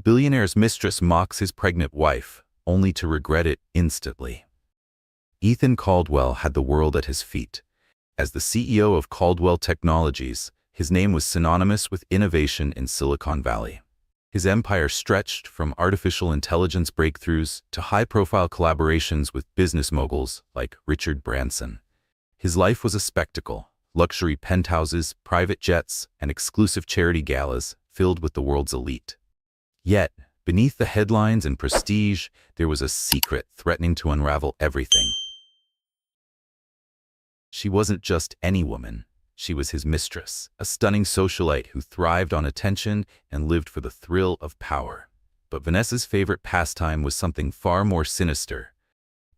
Billionaire's mistress mocks his pregnant wife, only to regret it instantly. Ethan Caldwell had the world at his feet. As the CEO of Caldwell Technologies, his name was synonymous with innovation in Silicon Valley. His empire stretched from artificial intelligence breakthroughs to high-profile collaborations with business moguls like Richard Branson. His life was a spectacle: luxury penthouses, private jets, and exclusive charity galas filled with the world's elite. Yet, beneath the headlines and prestige, there was a secret threatening to unravel everything. She wasn't just any woman. She was his mistress, a stunning socialite who thrived on attention and lived for the thrill of power. But Vanessa's favorite pastime was something far more sinister: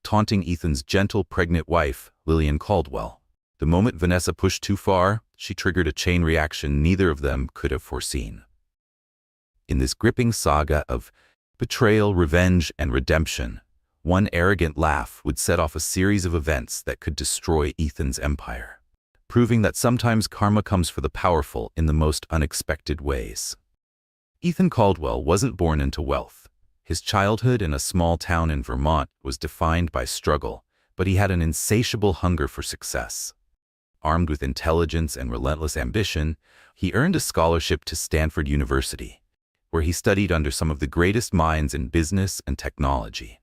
taunting Ethan's gentle, pregnant wife, Lillian Caldwell. The moment Vanessa pushed too far, she triggered a chain reaction neither of them could have foreseen. In this gripping saga of betrayal, revenge, and redemption, one arrogant laugh would set off a series of events that could destroy Ethan's empire, proving that sometimes karma comes for the powerful in the most unexpected ways. Ethan Caldwell wasn't born into wealth. His childhood in a small town in Vermont was defined by struggle, but he had an insatiable hunger for success. Armed with intelligence and relentless ambition, he earned a scholarship to Stanford University, where he studied under some of the greatest minds in business and technology.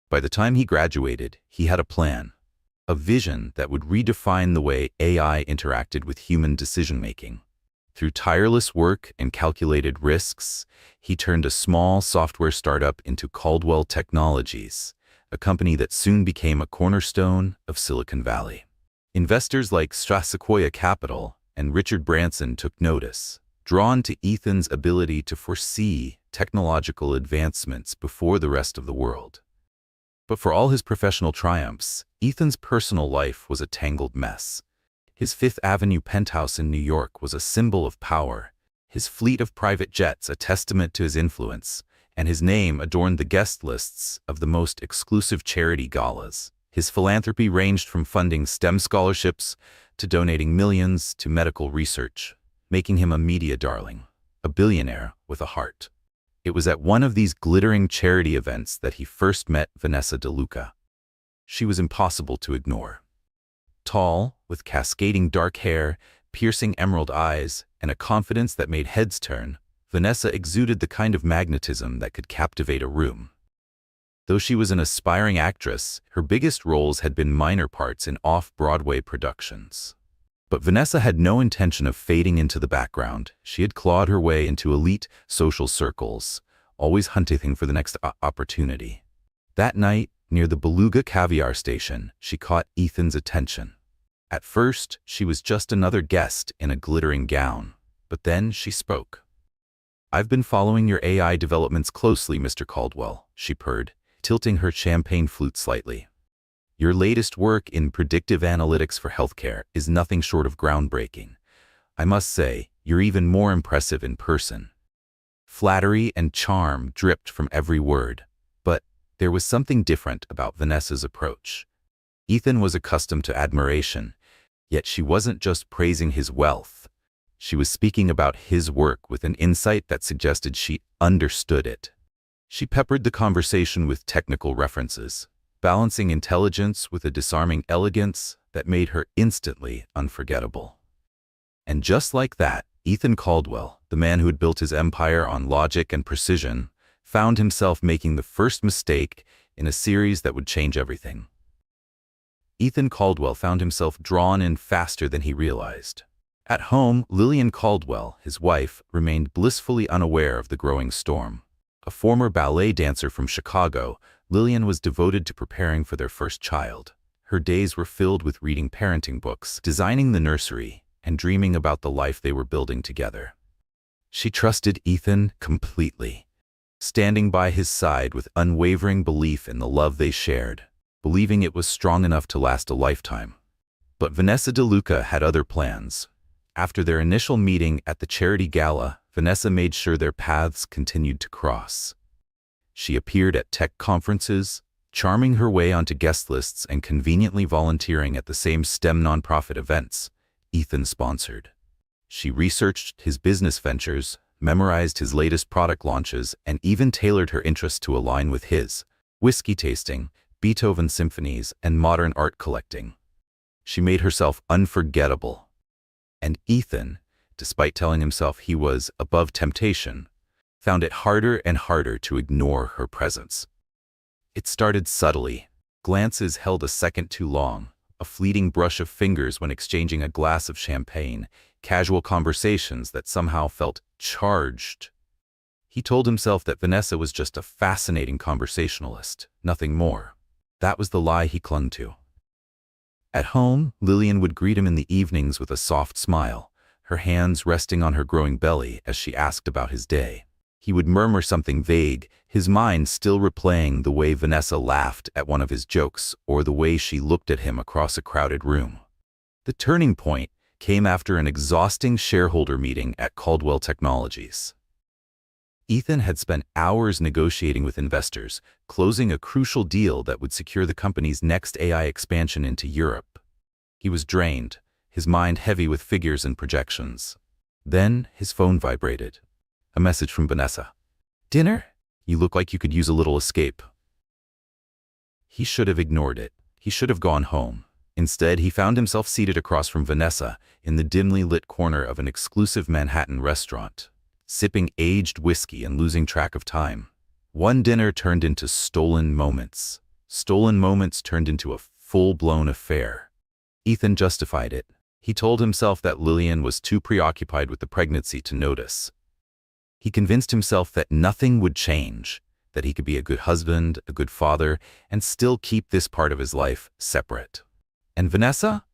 By the time he graduated, he had a plan, a vision that would redefine the way AI interacted with human decision-making. Through tireless work and calculated risks, he turned a small software startup into Caldwell Technologies, a company that soon became a cornerstone of Silicon Valley. Investors like Sequoia Capital and Richard Branson took notice, drawn to Ethan's ability to foresee technological advancements before the rest of the world. But for all his professional triumphs, Ethan's personal life was a tangled mess. His Fifth Avenue penthouse in New York was a symbol of power, his fleet of private jets a testament to his influence, and his name adorned the guest lists of the most exclusive charity galas. His philanthropy ranged from funding STEM scholarships to donating millions to medical research, making him a media darling, a billionaire with a heart. It was at one of these glittering charity events that he first met Vanessa DeLuca. She was impossible to ignore. Tall, with cascading dark hair, piercing emerald eyes, and a confidence that made heads turn, Vanessa exuded the kind of magnetism that could captivate a room. Though she was an aspiring actress, her biggest roles had been minor parts in off-Broadway productions. But Vanessa had no intention of fading into the background. She had clawed her way into elite social circles, always hunting for the next opportunity. That night, near the Beluga Caviar Station, she caught Ethan's attention. At first, she was just another guest in a glittering gown, but then she spoke. "I've been following your AI developments closely, Mr. Caldwell," she purred, tilting her champagne flute slightly. "Your latest work in predictive analytics for healthcare is nothing short of groundbreaking. I must say, you're even more impressive in person." Flattery and charm dripped from every word, but there was something different about Vanessa's approach. Ethan was accustomed to admiration, yet she wasn't just praising his wealth. She was speaking about his work with an insight that suggested she understood it. She peppered the conversation with technical references, balancing intelligence with a disarming elegance that made her instantly unforgettable. And just like that, Ethan Caldwell, the man who had built his empire on logic and precision, found himself making the first mistake in a series that would change everything. Ethan Caldwell found himself drawn in faster than he realized. At home, Lillian Caldwell, his wife, remained blissfully unaware of the growing storm. A former ballet dancer from Chicago, Lillian was devoted to preparing for their first child. Her days were filled with reading parenting books, designing the nursery, and dreaming about the life they were building together. She trusted Ethan completely, standing by his side with unwavering belief in the love they shared, believing it was strong enough to last a lifetime. But Vanessa DeLuca had other plans. After their initial meeting at the charity gala, Vanessa made sure their paths continued to cross. She appeared at tech conferences, charming her way onto guest lists and conveniently volunteering at the same STEM nonprofit events Ethan sponsored. She researched his business ventures, memorized his latest product launches, and even tailored her interests to align with his: whiskey tasting, Beethoven symphonies, and modern art collecting. She made herself unforgettable. And Ethan, despite telling himself he was above temptation, found it harder and harder to ignore her presence. It started subtly. Glances held a second too long, a fleeting brush of fingers when exchanging a glass of champagne, casual conversations that somehow felt charged. He told himself that Vanessa was just a fascinating conversationalist, nothing more. That was the lie he clung to. At home, Lillian would greet him in the evenings with a soft smile, her hands resting on her growing belly as she asked about his day. He would murmur something vague, his mind still replaying the way Vanessa laughed at one of his jokes or the way she looked at him across a crowded room. The turning point came after an exhausting shareholder meeting at Caldwell Technologies. Ethan had spent hours negotiating with investors, closing a crucial deal that would secure the company's next AI expansion into Europe. He was drained, his mind heavy with figures and projections. Then his phone vibrated. A message from Vanessa. "Dinner? You look like you could use a little escape." He should have ignored it. He should have gone home. Instead, he found himself seated across from Vanessa in the dimly lit corner of an exclusive Manhattan restaurant, sipping aged whiskey and losing track of time. One dinner turned into stolen moments. Stolen moments turned into a full-blown affair. Ethan justified it. He told himself that Lillian was too preoccupied with the pregnancy to notice. He convinced himself that nothing would change, that he could be a good husband, a good father, and still keep this part of his life separate. And Vanessa?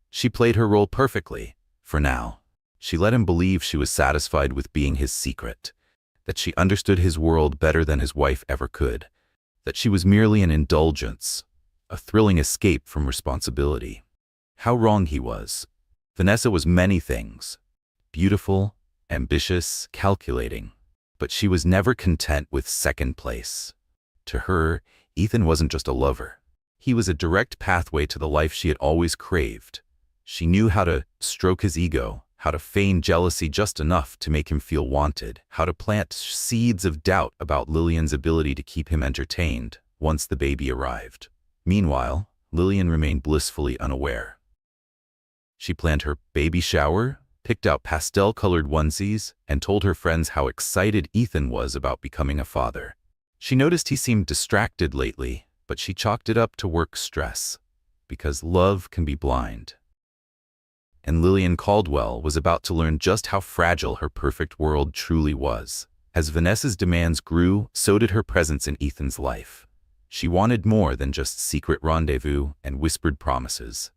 She played her role perfectly, for now. She let him believe she was satisfied with being his secret, that she understood his world better than his wife ever could, that she was merely an indulgence, a thrilling escape from responsibility. How wrong he was. Vanessa was many things: beautiful, ambitious, calculating, but she was never content with second place. To her, Ethan wasn't just a lover. He was a direct pathway to the life she had always craved. She knew how to stroke his ego, how to feign jealousy just enough to make him feel wanted, how to plant seeds of doubt about Lillian's ability to keep him entertained once the baby arrived. Meanwhile, Lillian remained blissfully unaware. She planned her baby shower, picked out pastel-colored onesies, and told her friends how excited Ethan was about becoming a father. She noticed he seemed distracted lately, but she chalked it up to work stress, because love can be blind. And Lillian Caldwell was about to learn just how fragile her perfect world truly was. As Vanessa's demands grew, so did her presence in Ethan's life. She wanted more than just secret rendezvous and whispered promises.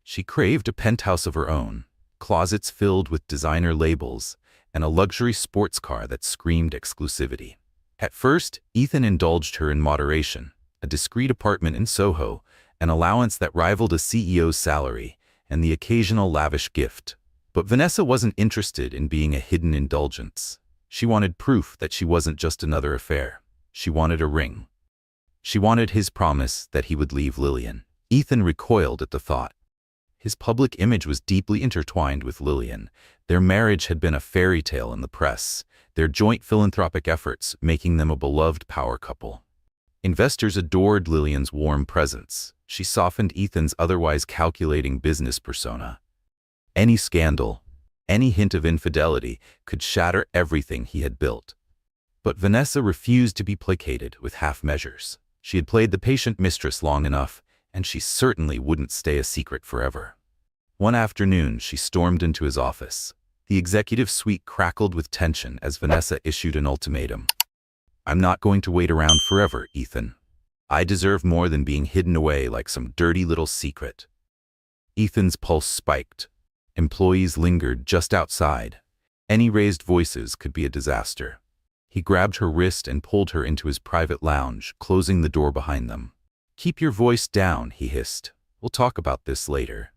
She craved a penthouse of her own, closets filled with designer labels, and a luxury sports car that screamed exclusivity. At first, Ethan indulged her in moderation: a discreet apartment in Soho, an allowance that rivaled a CEO's salary, and the occasional lavish gift. But Vanessa wasn't interested in being a hidden indulgence. She wanted proof that she wasn't just another affair. She wanted a ring. She wanted his promise that he would leave Lillian. Ethan recoiled at the thought. His public image was deeply intertwined with Lillian. Their marriage had been a fairy tale in the press, their joint philanthropic efforts making them a beloved power couple. Investors adored Lillian's warm presence. She softened Ethan's otherwise calculating business persona. Any scandal, any hint of infidelity could shatter everything he had built. But Vanessa refused to be placated with half measures. She had played the patient mistress long enough, and she certainly wouldn't stay a secret forever. One afternoon, she stormed into his office. The executive suite crackled with tension as Vanessa issued an ultimatum. "I'm not going to wait around forever, Ethan. I deserve more than being hidden away like some dirty little secret." Ethan's pulse spiked. Employees lingered just outside. Any raised voices could be a disaster. He grabbed her wrist and pulled her into his private lounge, closing the door behind them. "Keep your voice down," he hissed. "We'll talk about this later."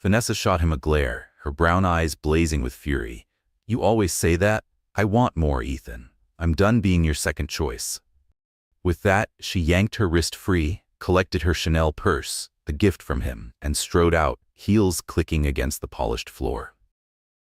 Vanessa shot him a glare, her brown eyes blazing with fury. "You always say that. I want more, Ethan. I'm done being your second choice." With that, she yanked her wrist free, collected her Chanel purse, the gift from him, and strode out, heels clicking against the polished floor.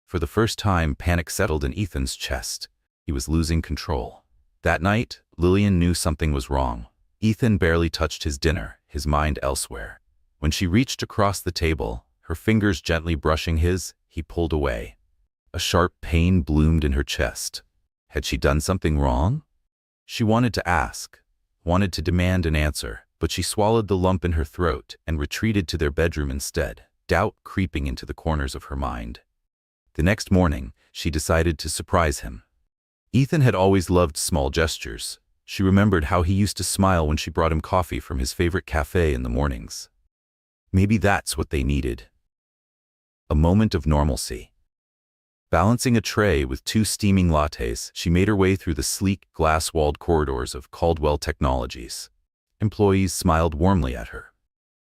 For the first time, panic settled in Ethan's chest. He was losing control. That night, Lillian knew something was wrong. Ethan barely touched his dinner, his mind elsewhere. When she reached across the table, her fingers gently brushing his, he pulled away. A sharp pain bloomed in her chest. Had she done something wrong? She wanted to ask, wanted to demand an answer, but she swallowed the lump in her throat and retreated to their bedroom instead, doubt creeping into the corners of her mind. The next morning, she decided to surprise him. Ethan had always loved small gestures. She remembered how he used to smile when she brought him coffee from his favorite cafe in the mornings. Maybe that's what they needed. A moment of normalcy. Balancing a tray with 2 steaming lattes, she made her way through the sleek, glass-walled corridors of Caldwell Technologies. Employees smiled warmly at her,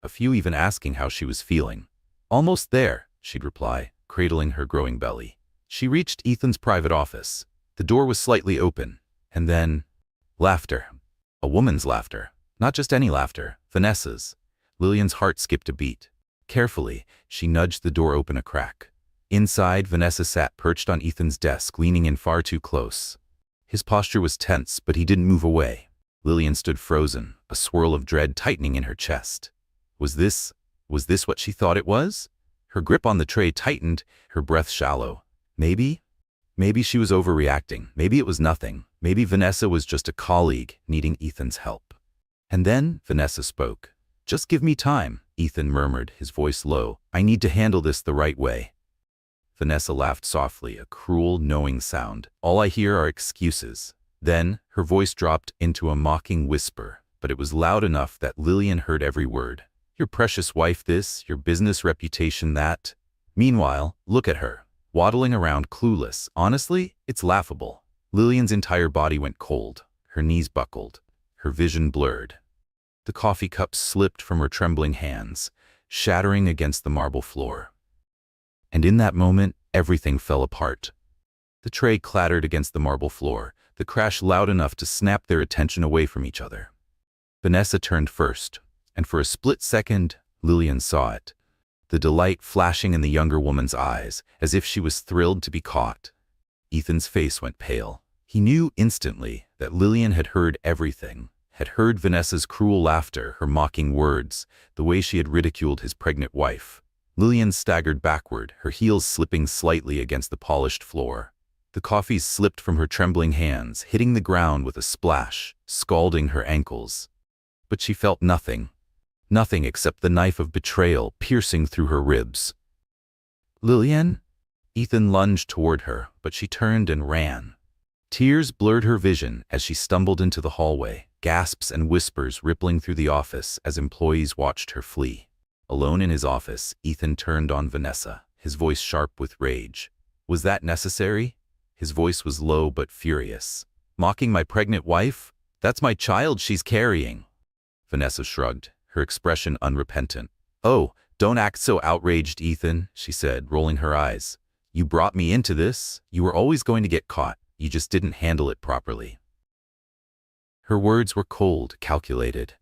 a few even asking how she was feeling. "Almost there," she'd reply, cradling her growing belly. She reached Ethan's private office. The door was slightly open, and then laughter. A woman's laughter. Not just any laughter, Vanessa's. Lillian's heart skipped a beat. Carefully, she nudged the door open a crack. Inside, Vanessa sat perched on Ethan's desk, leaning in far too close. His posture was tense, but he didn't move away. Lillian stood frozen, a swirl of dread tightening in her chest. Was this what she thought it was? Her grip on the tray tightened, her breath shallow. Maybe she was overreacting. Maybe it was nothing. Maybe Vanessa was just a colleague needing Ethan's help. And then Vanessa spoke. "Just give me time," Ethan murmured, his voice low. "I need to handle this the right way." Vanessa laughed softly, a cruel, knowing sound. "All I hear are excuses." Then her voice dropped into a mocking whisper, but it was loud enough that Lillian heard every word. "Your precious wife this, your business reputation that." Meanwhile, look at her, waddling around clueless. Honestly, it's laughable. Lillian's entire body went cold. Her knees buckled. Her vision blurred. The coffee cup slipped from her trembling hands, shattering against the marble floor. And in that moment, everything fell apart. The tray clattered against the marble floor, the crash loud enough to snap their attention away from each other. Vanessa turned first, and for a split second, Lillian saw it. The delight flashing in the younger woman's eyes, as if she was thrilled to be caught. Ethan's face went pale. He knew instantly that Lillian had heard everything, had heard Vanessa's cruel laughter, her mocking words, the way she had ridiculed his pregnant wife. Lillian staggered backward, her heels slipping slightly against the polished floor. The coffee slipped from her trembling hands, hitting the ground with a splash, scalding her ankles. But she felt nothing. Nothing except the knife of betrayal piercing through her ribs. "Lillian?" Ethan lunged toward her, but she turned and ran. Tears blurred her vision as she stumbled into the hallway, gasps and whispers rippling through the office as employees watched her flee. Alone in his office, Ethan turned on Vanessa, his voice sharp with rage. Was that necessary? His voice was low but furious. "Mocking my pregnant wife? That's my child she's carrying." Vanessa shrugged, her expression unrepentant. "Oh, don't act so outraged, Ethan," she said, rolling her eyes. "You brought me into this. You were always going to get caught. You just didn't handle it properly." Her words were cold, calculated.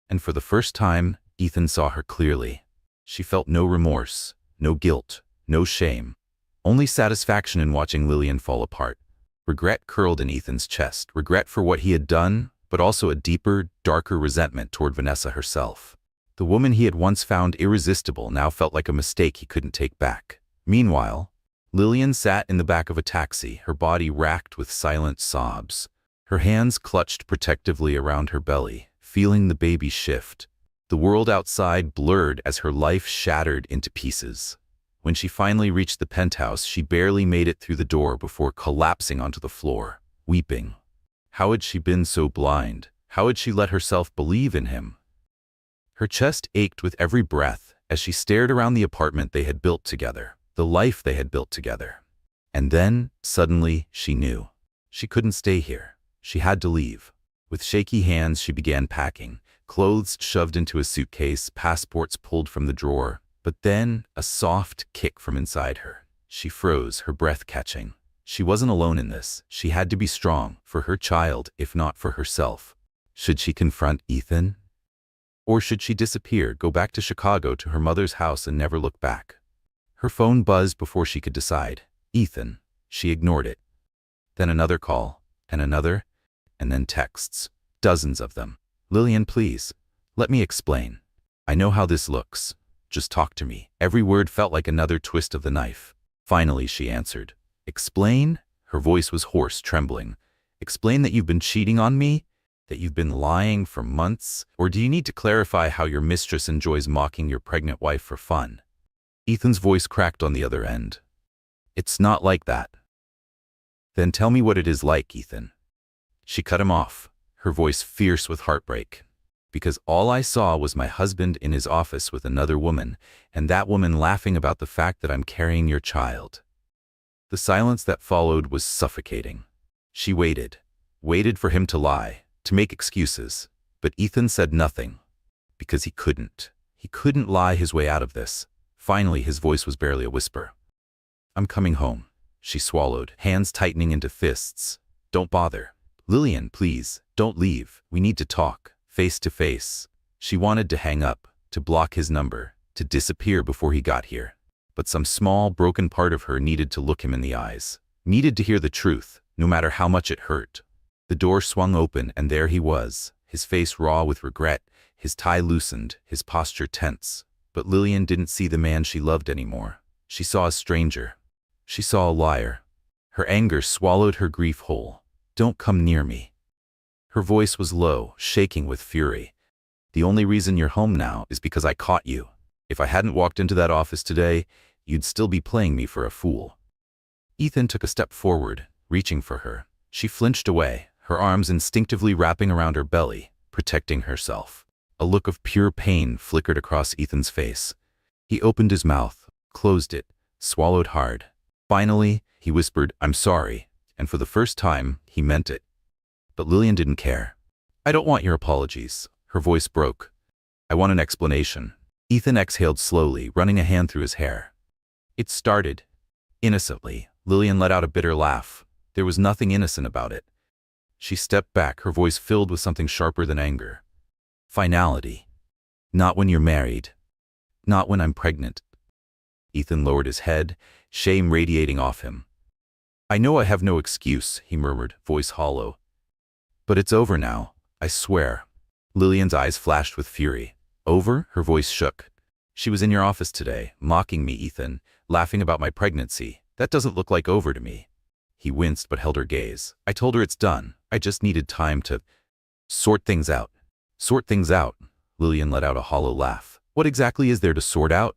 And for the first time, Ethan saw her clearly. She felt no remorse, no guilt, no shame. Only satisfaction in watching Lillian fall apart. Regret curled in Ethan's chest, regret for what he had done, but also a deeper, darker resentment toward Vanessa herself. The woman he had once found irresistible now felt like a mistake he couldn't take back. Meanwhile, Lillian sat in the back of a taxi, her body racked with silent sobs. Her hands clutched protectively around her belly, feeling the baby shift. The world outside blurred as her life shattered into pieces. When she finally reached the penthouse, she barely made it through the door before collapsing onto the floor, weeping. How had she been so blind? How had she let herself believe in him? Her chest ached with every breath as she stared around the apartment they had built together, the life they had built together. And then, suddenly, she knew. She couldn't stay here. She had to leave. With shaky hands, she began packing, clothes shoved into a suitcase, passports pulled from the drawer. But then, a soft kick from inside her. She froze, her breath catching. She wasn't alone in this. She had to be strong, for her child, if not for herself. Should she confront Ethan? Or should she disappear, go back to Chicago to her mother's house and never look back? Her phone buzzed before she could decide. Ethan. She ignored it. Then another call, and another, and then texts. Dozens of them. Lillian, please. Let me explain. I know how this looks. Just talk to me. Every word felt like another twist of the knife. Finally, she answered. Explain? Her voice was hoarse, trembling. Explain that you've been cheating on me? That you've been lying for months? Or do you need to clarify how your mistress enjoys mocking your pregnant wife for fun? Ethan's voice cracked on the other end. It's not like that. Then tell me what it is like, Ethan. She cut him off, her voice fierce with heartbreak. Because all I saw was my husband in his office with another woman, and that woman laughing about the fact that I'm carrying your child. The silence that followed was suffocating. She waited for him to lie, to make excuses. But Ethan said nothing, because he couldn't. He couldn't lie his way out of this. Finally, his voice was barely a whisper. I'm coming home, she swallowed, hands tightening into fists. Don't bother. Lillian, please, don't leave. We need to talk, face to face. She wanted to hang up, to block his number, to disappear before he got here. But some small, broken part of her needed to look him in the eyes, needed to hear the truth, no matter how much it hurt. The door swung open, and there he was, his face raw with regret, his tie loosened, his posture tense. But Lillian didn't see the man she loved anymore. She saw a stranger. She saw a liar. Her anger swallowed her grief whole. Don't come near me. Her voice was low, shaking with fury. The only reason you're home now is because I caught you. If I hadn't walked into that office today, you'd still be playing me for a fool. Ethan took a step forward, reaching for her. She flinched away, her arms instinctively wrapping around her belly, protecting herself. A look of pure pain flickered across Ethan's face. He opened his mouth, closed it, swallowed hard. Finally, he whispered, I'm sorry, and for the first time, he meant it. But Lillian didn't care. I don't want your apologies. Her voice broke. I want an explanation. Ethan exhaled slowly, running a hand through his hair. It started innocently. Lillian let out a bitter laugh. There was nothing innocent about it. She stepped back, her voice filled with something sharper than anger. Finality. Not when you're married. Not when I'm pregnant. Ethan lowered his head, shame radiating off him. I know I have no excuse, he murmured, voice hollow. But it's over now, I swear. Lillian's eyes flashed with fury. Over? Her voice shook. She was in your office today, mocking me, Ethan, laughing about my pregnancy. That doesn't look like over to me. He winced but held her gaze. I told her it's done. I just needed time to sort things out. Sort things out. Lillian let out a hollow laugh. What exactly is there to sort out?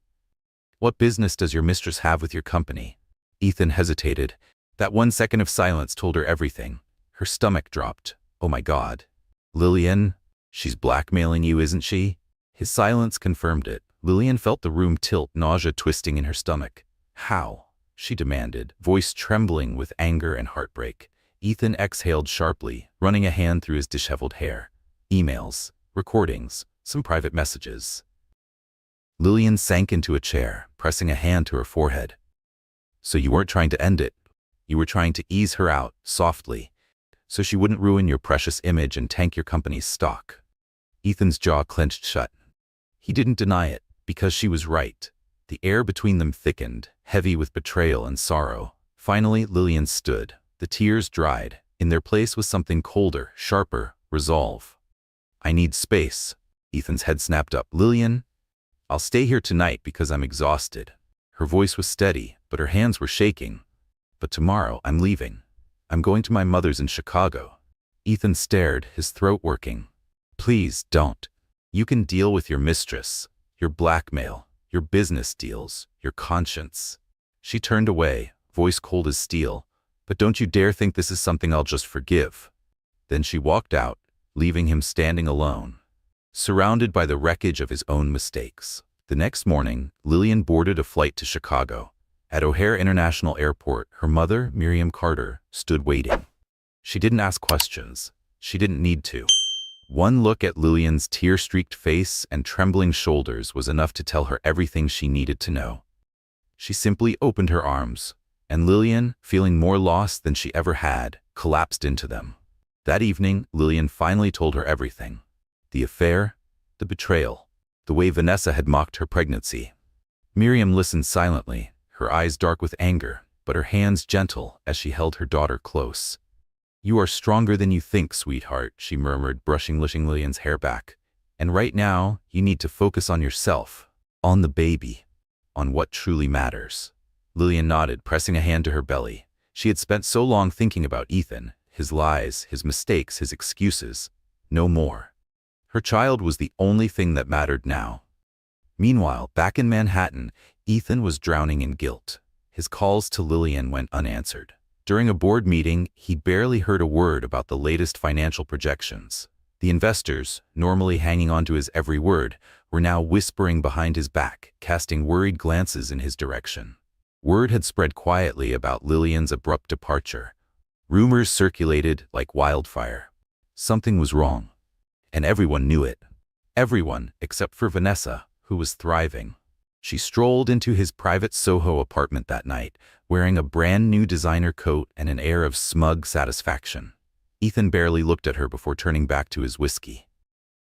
What business does your mistress have with your company? Ethan hesitated. That 1 second of silence told her everything. Her stomach dropped. Oh my God. Lillian, she's blackmailing you, isn't she? His silence confirmed it. Lillian felt the room tilt, nausea twisting in her stomach. How? She demanded, voice trembling with anger and heartbreak. Ethan exhaled sharply, running a hand through his disheveled hair. Emails, recordings, some private messages. Lillian sank into a chair, pressing a hand to her forehead. So you weren't trying to end it. You were trying to ease her out, softly, so she wouldn't ruin your precious image and tank your company's stock. Ethan's jaw clenched shut. He didn't deny it, because she was right. The air between them thickened, heavy with betrayal and sorrow. Finally, Lillian stood. The tears dried. In their place was something colder, sharper, resolve. I need space. Ethan's head snapped up. Lillian, I'll stay here tonight because I'm exhausted. Her voice was steady, but her hands were shaking. But tomorrow, I'm leaving. I'm going to my mother's in Chicago. Ethan stared, his throat working. Please don't. You can deal with your mistress, your blackmail, your business deals, your conscience. She turned away, voice cold as steel. But don't you dare think this is something I'll just forgive. Then she walked out, leaving him standing alone, surrounded by the wreckage of his own mistakes. The next morning, Lillian boarded a flight to Chicago. At O'Hare International Airport, her mother, Miriam Carter, stood waiting. She didn't ask questions. She didn't need to. One look at Lillian's tear-streaked face and trembling shoulders was enough to tell her everything she needed to know. She simply opened her arms, and Lillian, feeling more lost than she ever had, collapsed into them. That evening, Lillian finally told her everything. The affair, the betrayal, the way Vanessa had mocked her pregnancy. Miriam listened silently, her eyes dark with anger. but her hands gentle as she held her daughter close. "You are stronger than you think, sweetheart," she murmured, brushing Lillian's hair back. "And right now, you need to focus on yourself, on the baby, on what truly matters." Lillian nodded, pressing a hand to her belly. She had spent so long thinking about Ethan, his lies, his mistakes, his excuses. No more. Her child was the only thing that mattered now. Meanwhile, back in Manhattan, Ethan was drowning in guilt. His calls to Lillian went unanswered. During a board meeting, he barely heard a word about the latest financial projections. The investors, normally hanging on to his every word, were now whispering behind his back, casting worried glances in his direction. Word had spread quietly about Lillian's abrupt departure. Rumors circulated like wildfire. Something was wrong, and everyone knew it. Everyone except for Vanessa, who was thriving. She strolled into his private Soho apartment that night, wearing a brand new designer coat and an air of smug satisfaction. Ethan barely looked at her before turning back to his whiskey.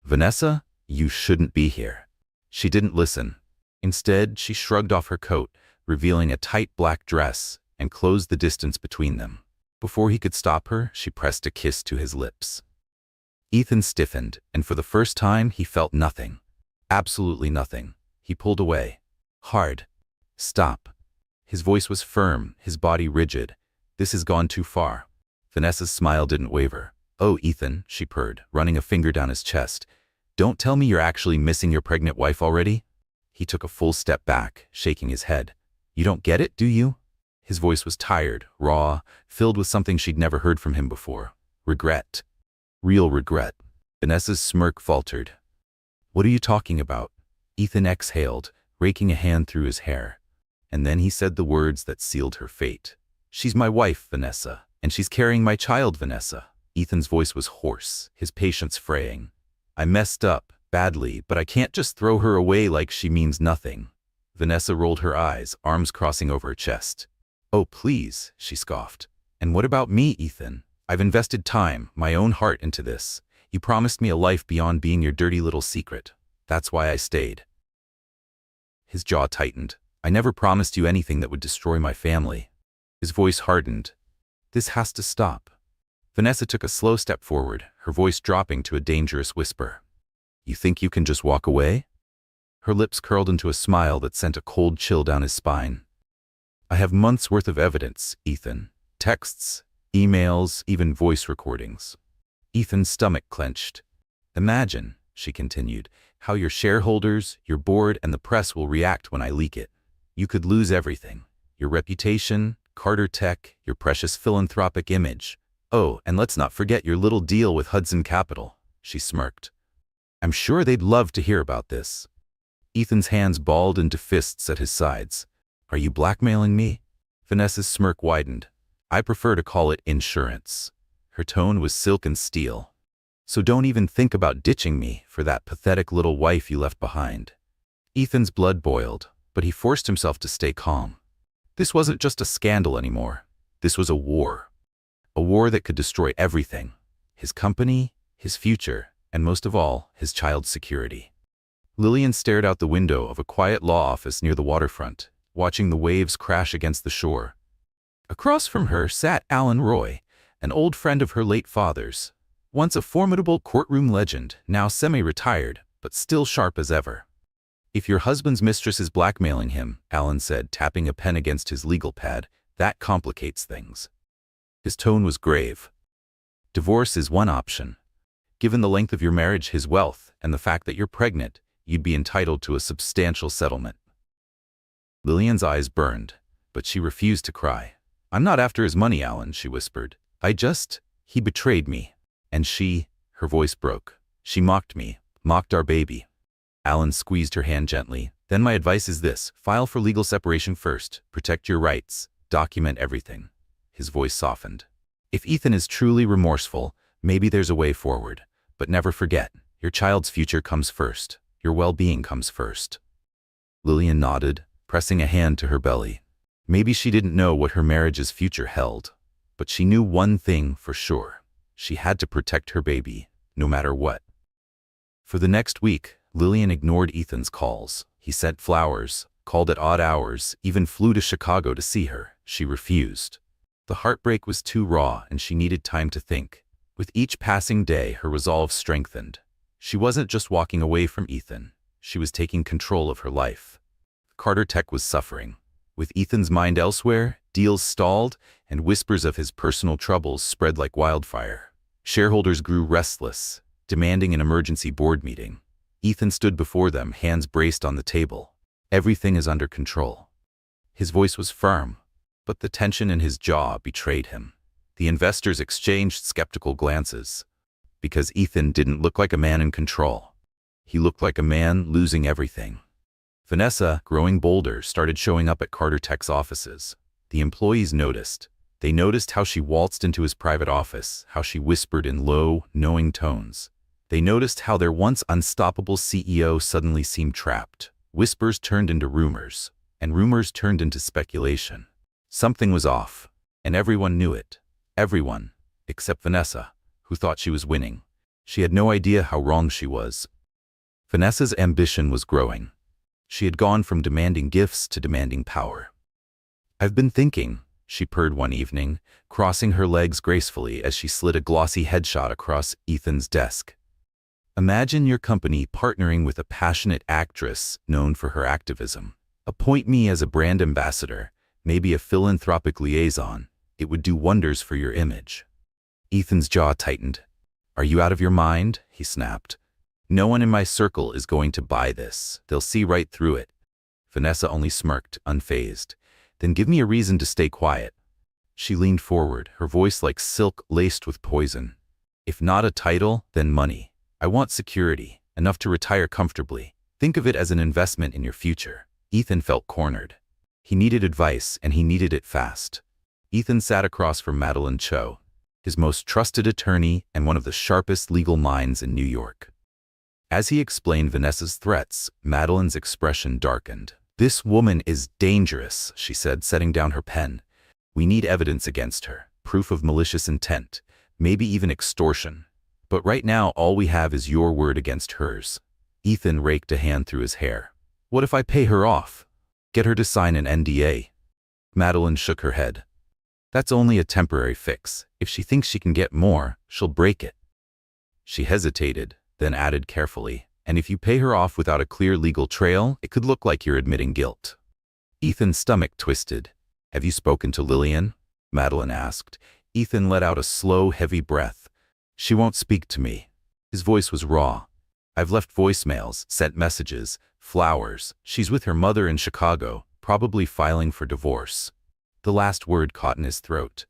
"Vanessa, you shouldn't be here." She didn't listen. Instead, she shrugged off her coat, revealing a tight black dress, and closed the distance between them. Before he could stop her, she pressed a kiss to his lips. Ethan stiffened, and for the first time, he felt nothing. Absolutely nothing. He pulled away. Hard. "Stop." His voice was firm, his body rigid. "This has gone too far." Vanessa's smile didn't waver. "Oh, Ethan," she purred, running a finger down his chest. "Don't tell me you're actually missing your pregnant wife already?" He took a full step back, shaking his head. "You don't get it, do you?" His voice was tired, raw, filled with something she'd never heard from him before. Regret. Real regret. Vanessa's smirk faltered. "What are you talking about?" Ethan exhaled, raking a hand through his hair. And then he said the words that sealed her fate. "She's my wife, Vanessa, and she's carrying my child, Vanessa." Ethan's voice was hoarse, his patience fraying. "I messed up, badly, but I can't just throw her away like she means nothing." Vanessa rolled her eyes, arms crossing over her chest. "Oh, please," she scoffed. "And what about me, Ethan? I've invested time, my own heart into this. You promised me a life beyond being your dirty little secret. That's why I stayed." His jaw tightened. "I never promised you anything that would destroy my family." His voice hardened. "This has to stop." Vanessa took a slow step forward, her voice dropping to a dangerous whisper. "You think you can just walk away?" Her lips curled into a smile that sent a cold chill down his spine. "I have months' worth of evidence, Ethan. Texts, emails, even voice recordings." Ethan's stomach clenched. "Imagine," she continued, "how your shareholders, your board, and the press will react when I leak it. You could lose everything. Your reputation, Carter Tech, your precious philanthropic image. Oh, and let's not forget your little deal with Hudson Capital." She smirked. "I'm sure they'd love to hear about this." Ethan's hands balled into fists at his sides. "Are you blackmailing me?" Vanessa's smirk widened. "I prefer to call it insurance." Her tone was silken steel. "So don't even think about ditching me for that pathetic little wife you left behind." Ethan's blood boiled, but he forced himself to stay calm. This wasn't just a scandal anymore. This was a war. A war that could destroy everything. His company, his future, and most of all, his child's security. Lillian stared out the window of a quiet law office near the waterfront, watching the waves crash against the shore. Across from her sat Alan Roy, an old friend of her late father's. Once a formidable courtroom legend, now semi-retired, but still sharp as ever. "If your husband's mistress is blackmailing him," Alan said, tapping a pen against his legal pad, "that complicates things." His tone was grave. "Divorce is one option. Given the length of your marriage, his wealth, and the fact that you're pregnant, you'd be entitled to a substantial settlement." Lillian's eyes burned, but she refused to cry. "I'm not after his money, Alan," she whispered. He betrayed me. And her voice broke. "She mocked me, mocked our baby." Alan squeezed her hand gently. "Then my advice is this: file for legal separation first, protect your rights, document everything." His voice softened. "If Ethan is truly remorseful, maybe there's a way forward. But never forget, your child's future comes first. Your well-being comes first." Lillian nodded, pressing a hand to her belly. Maybe she didn't know what her marriage's future held, but she knew one thing for sure. She had to protect her baby, no matter what. For the next week, Lillian ignored Ethan's calls. He sent flowers, called at odd hours, even flew to Chicago to see her. she refused. The heartbreak was too raw and she needed time to think. With each passing day, her resolve strengthened. She wasn't just walking away from Ethan. She was taking control of her life. Carter Tech was suffering. With Ethan's mind elsewhere, deals stalled, and whispers of his personal troubles spread like wildfire. Shareholders grew restless, demanding an emergency board meeting. Ethan stood before them, hands braced on the table. Everything is under control. His voice was firm, but the tension in his jaw betrayed him. The investors exchanged skeptical glances, because Ethan didn't look like a man in control. He looked like a man losing everything. Vanessa, growing bolder, started showing up at Carter Tech's offices. The employees noticed. They noticed how she waltzed into his private office, how she whispered in low, knowing tones. They noticed how their once unstoppable CEO suddenly seemed trapped. Whispers turned into rumors, and rumors turned into speculation. Something was off, and everyone knew it. Everyone, except Vanessa, who thought she was winning. She had no idea how wrong she was. Vanessa's ambition was growing. She had gone from demanding gifts to demanding power. "I've been thinking," she purred one evening, crossing her legs gracefully as she slid a glossy headshot across Ethan's desk. "Imagine your company partnering with a passionate actress known for her activism. Appoint me as a brand ambassador, maybe a philanthropic liaison. It would do wonders for your image." Ethan's jaw tightened. "Are you out of your mind?" he snapped. "No one in my circle is going to buy this. They'll see right through it." Vanessa only smirked, unfazed. "Then give me a reason to stay quiet." She leaned forward, her voice like silk laced with poison. "If not a title, then money. I want security, enough to retire comfortably. Think of it as an investment in your future." Ethan felt cornered. He needed advice, and he needed it fast. Ethan sat across from Madeline Cho, his most trusted attorney and one of the sharpest legal minds in New York. As he explained Vanessa's threats, Madeline's expression darkened. "This woman is dangerous," she said, setting down her pen. "We need evidence against her, proof of malicious intent, maybe even extortion. But right now, all we have is your word against hers." Ethan raked a hand through his hair. "What if I pay her off? Get her to sign an NDA?" Madeline shook her head. "That's only a temporary fix. If she thinks she can get more, she'll break it." She hesitated, then added carefully, "And if you pay her off without a clear legal trail, it could look like you're admitting guilt." Ethan's stomach twisted. "Have you spoken to Lillian?" Madeline asked. Ethan let out a slow, heavy breath. "She won't speak to me." His voice was raw. "I've left voicemails, sent messages, flowers. She's with her mother in Chicago, probably filing for divorce." The last word caught in his throat.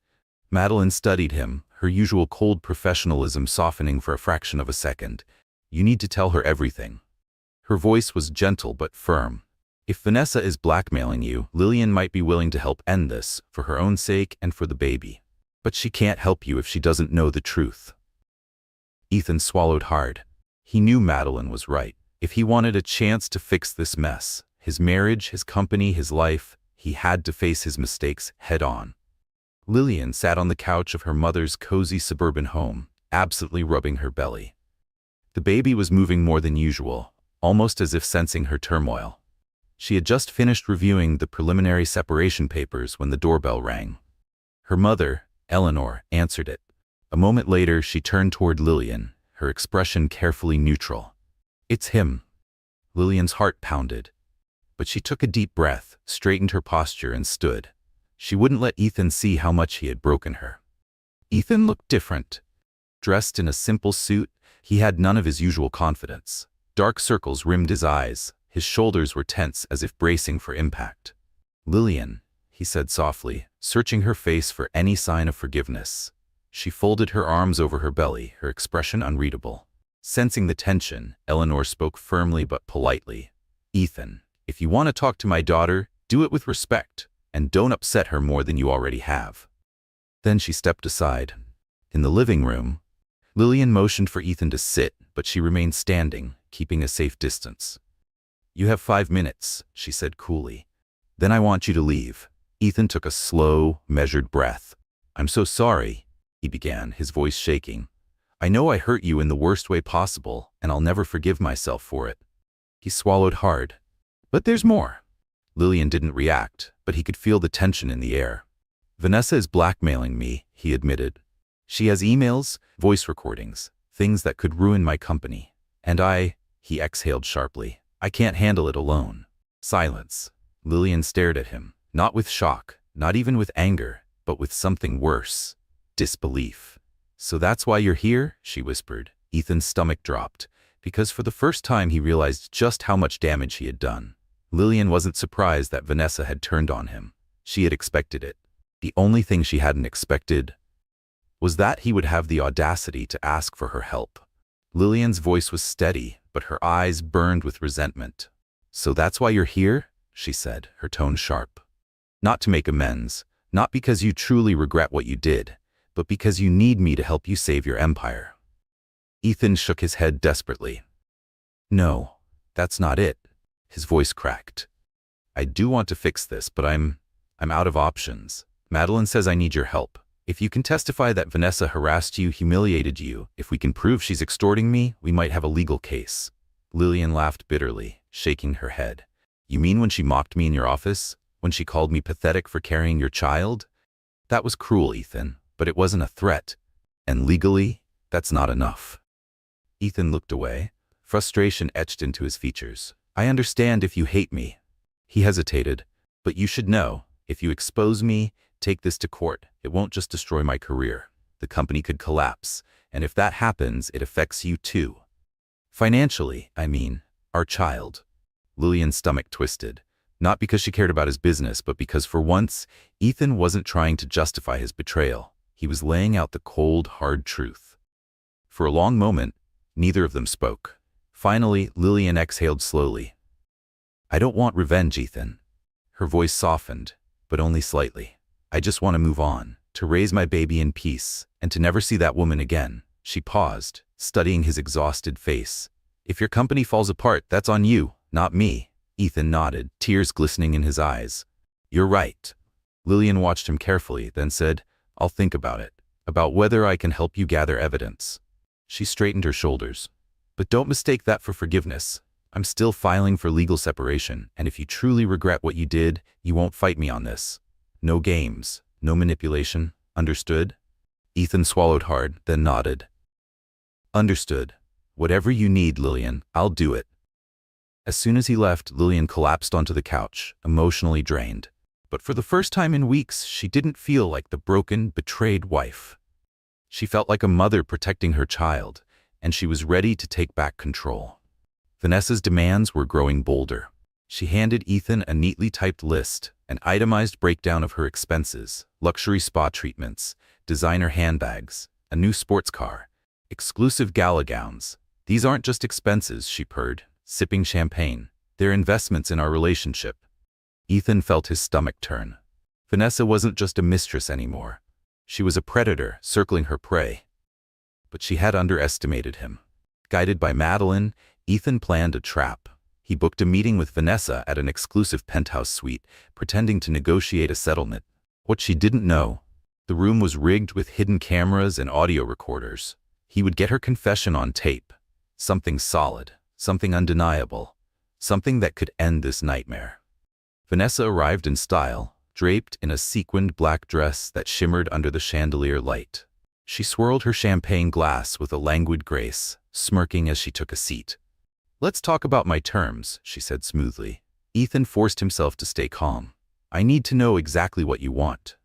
Madeline studied him, her usual cold professionalism softening for a fraction of a second. "You need to tell her everything." Her voice was gentle but firm. "If Vanessa is blackmailing you, Lillian might be willing to help end this, for her own sake and for the baby. But she can't help you if she doesn't know the truth." Ethan swallowed hard. He knew Madeline was right. If he wanted a chance to fix this mess, his marriage, his company, his life, he had to face his mistakes head-on. Lillian sat on the couch of her mother's cozy suburban home, absently rubbing her belly. The baby was moving more than usual, almost as if sensing her turmoil. She had just finished reviewing the preliminary separation papers when the doorbell rang. Her mother, Eleanor, answered it. A moment later, she turned toward Lillian, her expression carefully neutral. "It's him." Lillian's heart pounded. But she took a deep breath, straightened her posture, and stood. She wouldn't let Ethan see how much he had broken her. Ethan looked different. Dressed in a simple suit, he had none of his usual confidence. Dark circles rimmed his eyes. His shoulders were tense as if bracing for impact. "Lillian," he said softly, searching her face for any sign of forgiveness. She folded her arms over her belly, her expression unreadable. Sensing the tension, Eleanor spoke firmly but politely. "Ethan, if you want to talk to my daughter, do it with respect, and don't upset her more than you already have." Then she stepped aside. In the living room, Lillian motioned for Ethan to sit, but she remained standing, keeping a safe distance. "You have 5 minutes," she said coolly. "Then I want you to leave." Ethan took a slow, measured breath. "I'm so sorry," he began, his voice shaking. "I know I hurt you in the worst way possible, and I'll never forgive myself for it." He swallowed hard. "But there's more." Lillian didn't react. but he could feel the tension in the air. Vanessa is blackmailing me, he admitted. She has emails, voice recordings, things that could ruin my company. And he exhaled sharply, I can't handle it alone. Silence. Lillian stared at him, not with shock, not even with anger, but with something worse. Disbelief. So that's why you're here? She whispered. Ethan's stomach dropped, because for the first time he realized just how much damage he had done. Lillian wasn't surprised that Vanessa had turned on him. She had expected it. The only thing she hadn't expected was that he would have the audacity to ask for her help. Lillian's voice was steady, but her eyes burned with resentment. So that's why you're here? She said, her tone sharp. Not to make amends, not because you truly regret what you did, but because you need me to help you save your empire. Ethan shook his head desperately. No, that's not it. His voice cracked. I do want to fix this, but I'm out of options. Madeline says I need your help. If you can testify that Vanessa harassed you, humiliated you, if we can prove she's extorting me, we might have a legal case. Lillian laughed bitterly, shaking her head. You mean when she mocked me in your office? When she called me pathetic for carrying your child? That was cruel, Ethan, but it wasn't a threat. And legally, that's not enough. Ethan looked away, frustration etched into his features. I understand if you hate me. He hesitated. But you should know, if you expose me, take this to court, it won't just destroy my career. The company could collapse, and if that happens, it affects you too. Financially, I mean, our child. Lillian's stomach twisted, not because she cared about his business, but because for once, Ethan wasn't trying to justify his betrayal. He was laying out the cold, hard truth. For a long moment, neither of them spoke. Finally, Lillian exhaled slowly. I don't want revenge, Ethan. Her voice softened, but only slightly. I just want to move on, to raise my baby in peace, and to never see that woman again. She paused, studying his exhausted face. If your company falls apart, that's on you, not me. Ethan nodded, tears glistening in his eyes. You're right. Lillian watched him carefully, then said, I'll think about it, about whether I can help you gather evidence. She straightened her shoulders. But don't mistake that for forgiveness. I'm still filing for legal separation, and if you truly regret what you did, you won't fight me on this. No games, no manipulation, understood? Ethan swallowed hard, then nodded. Understood. Whatever you need, Lillian, I'll do it. As soon as he left, Lillian collapsed onto the couch, emotionally drained. But for the first time in weeks, she didn't feel like the broken, betrayed wife. She felt like a mother protecting her child, and she was ready to take back control. Vanessa's demands were growing bolder. She handed Ethan a neatly typed list, an itemized breakdown of her expenses, luxury spa treatments, designer handbags, a new sports car, exclusive gala gowns. These aren't just expenses, she purred, sipping champagne. They're investments in our relationship. Ethan felt his stomach turn. Vanessa wasn't just a mistress anymore. She was a predator circling her prey. But she had underestimated him. Guided by Madeline, Ethan planned a trap. He booked a meeting with Vanessa at an exclusive penthouse suite, pretending to negotiate a settlement. What she didn't know, the room was rigged with hidden cameras and audio recorders. He would get her confession on tape. Something solid, something undeniable, something that could end this nightmare. Vanessa arrived in style, draped in a sequined black dress that shimmered under the chandelier light. She swirled her champagne glass with a languid grace, smirking as she took a seat. Let's talk about my terms, she said smoothly. Ethan forced himself to stay calm. I need to know exactly what you want.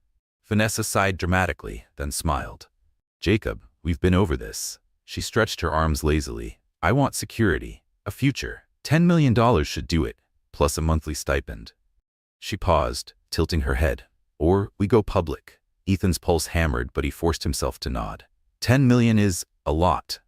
Vanessa sighed dramatically, then smiled. Jacob, we've been over this. She stretched her arms lazily. I want security, a future. $10 million should do it, plus a monthly stipend. She paused, tilting her head. Or we go public. Ethan's pulse hammered, but he forced himself to nod. 10 million is a lot.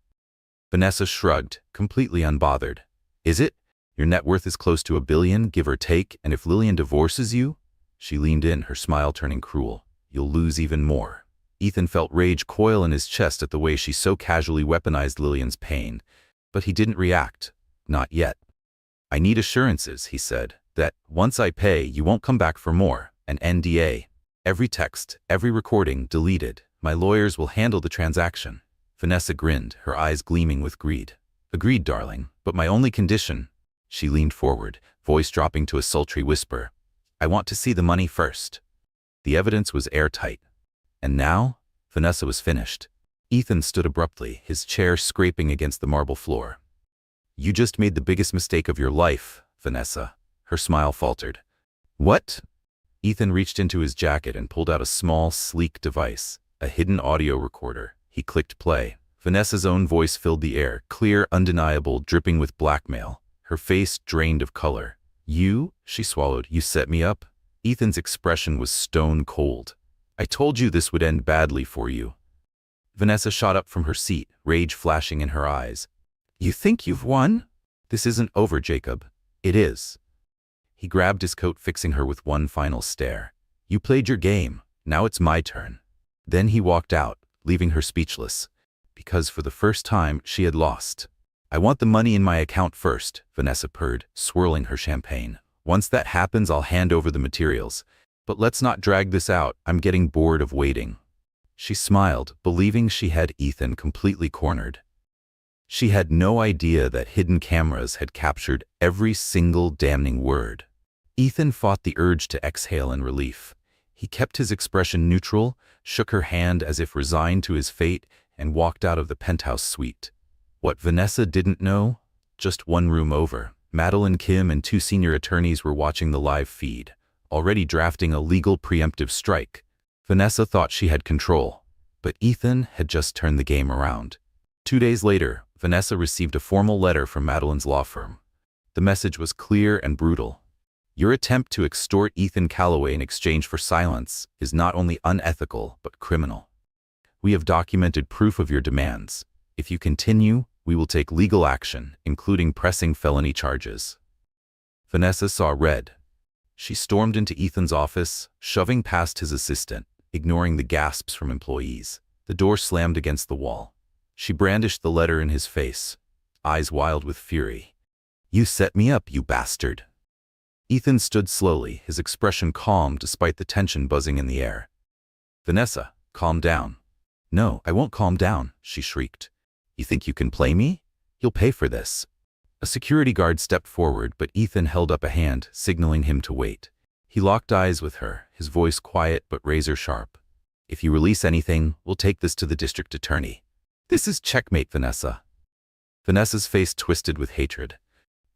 Vanessa shrugged, completely unbothered. Is it? Your net worth is close to $1 billion, give or take, and if Lillian divorces you? She leaned in, her smile turning cruel. You'll lose even more. Ethan felt rage coil in his chest at the way she so casually weaponized Lillian's pain, but he didn't react. Not yet. I need assurances, he said, that once I pay, you won't come back for more. An NDA. Every text, every recording, deleted. My lawyers will handle the transaction. Vanessa grinned, her eyes gleaming with greed. Agreed, darling, but my only condition. She leaned forward, voice dropping to a sultry whisper. I want to see the money first. The evidence was airtight. And now, Vanessa was finished. Ethan stood abruptly, his chair scraping against the marble floor. You just made the biggest mistake of your life, Vanessa. Her smile faltered. What? Ethan reached into his jacket and pulled out a small, sleek device, a hidden audio recorder. He clicked play. Vanessa's own voice filled the air, clear, undeniable, dripping with blackmail. Her face drained of color. You? She swallowed. You set me up? Ethan's expression was stone cold. I told you this would end badly for you. Vanessa shot up from her seat, rage flashing in her eyes. You think you've won? This isn't over, Jacob. It is. He grabbed his coat, fixing her with one final stare. You played your game. Now it's my turn. Then he walked out, leaving her speechless. Because for the first time, she had lost. I want the money in my account first, Vanessa purred, swirling her champagne. Once that happens, I'll hand over the materials. But let's not drag this out. I'm getting bored of waiting. She smiled, believing she had Ethan completely cornered. She had no idea that hidden cameras had captured every single damning word. Ethan fought the urge to exhale in relief. He kept his expression neutral, shook her hand as if resigned to his fate, and walked out of the penthouse suite. What Vanessa didn't know? Just one room over, Madeline Kim and two senior attorneys were watching the live feed, already drafting a legal preemptive strike. Vanessa thought she had control, but Ethan had just turned the game around. 2 days later, Vanessa received a formal letter from Madeline's law firm. The message was clear and brutal. Your attempt to extort Ethan Calloway in exchange for silence is not only unethical, but criminal. We have documented proof of your demands. If you continue, we will take legal action, including pressing felony charges. Vanessa saw red. She stormed into Ethan's office, shoving past his assistant, ignoring the gasps from employees. The door slammed against the wall. She brandished the letter in his face, eyes wild with fury. You set me up, you bastard. Ethan stood slowly, his expression calm despite the tension buzzing in the air. Vanessa, calm down. No, I won't calm down, she shrieked. You think you can play me? You'll pay for this. A security guard stepped forward, but Ethan held up a hand, signaling him to wait. He locked eyes with her, his voice quiet but razor sharp. If you release anything, we'll take this to the district attorney. This is checkmate, Vanessa. Vanessa's face twisted with hatred.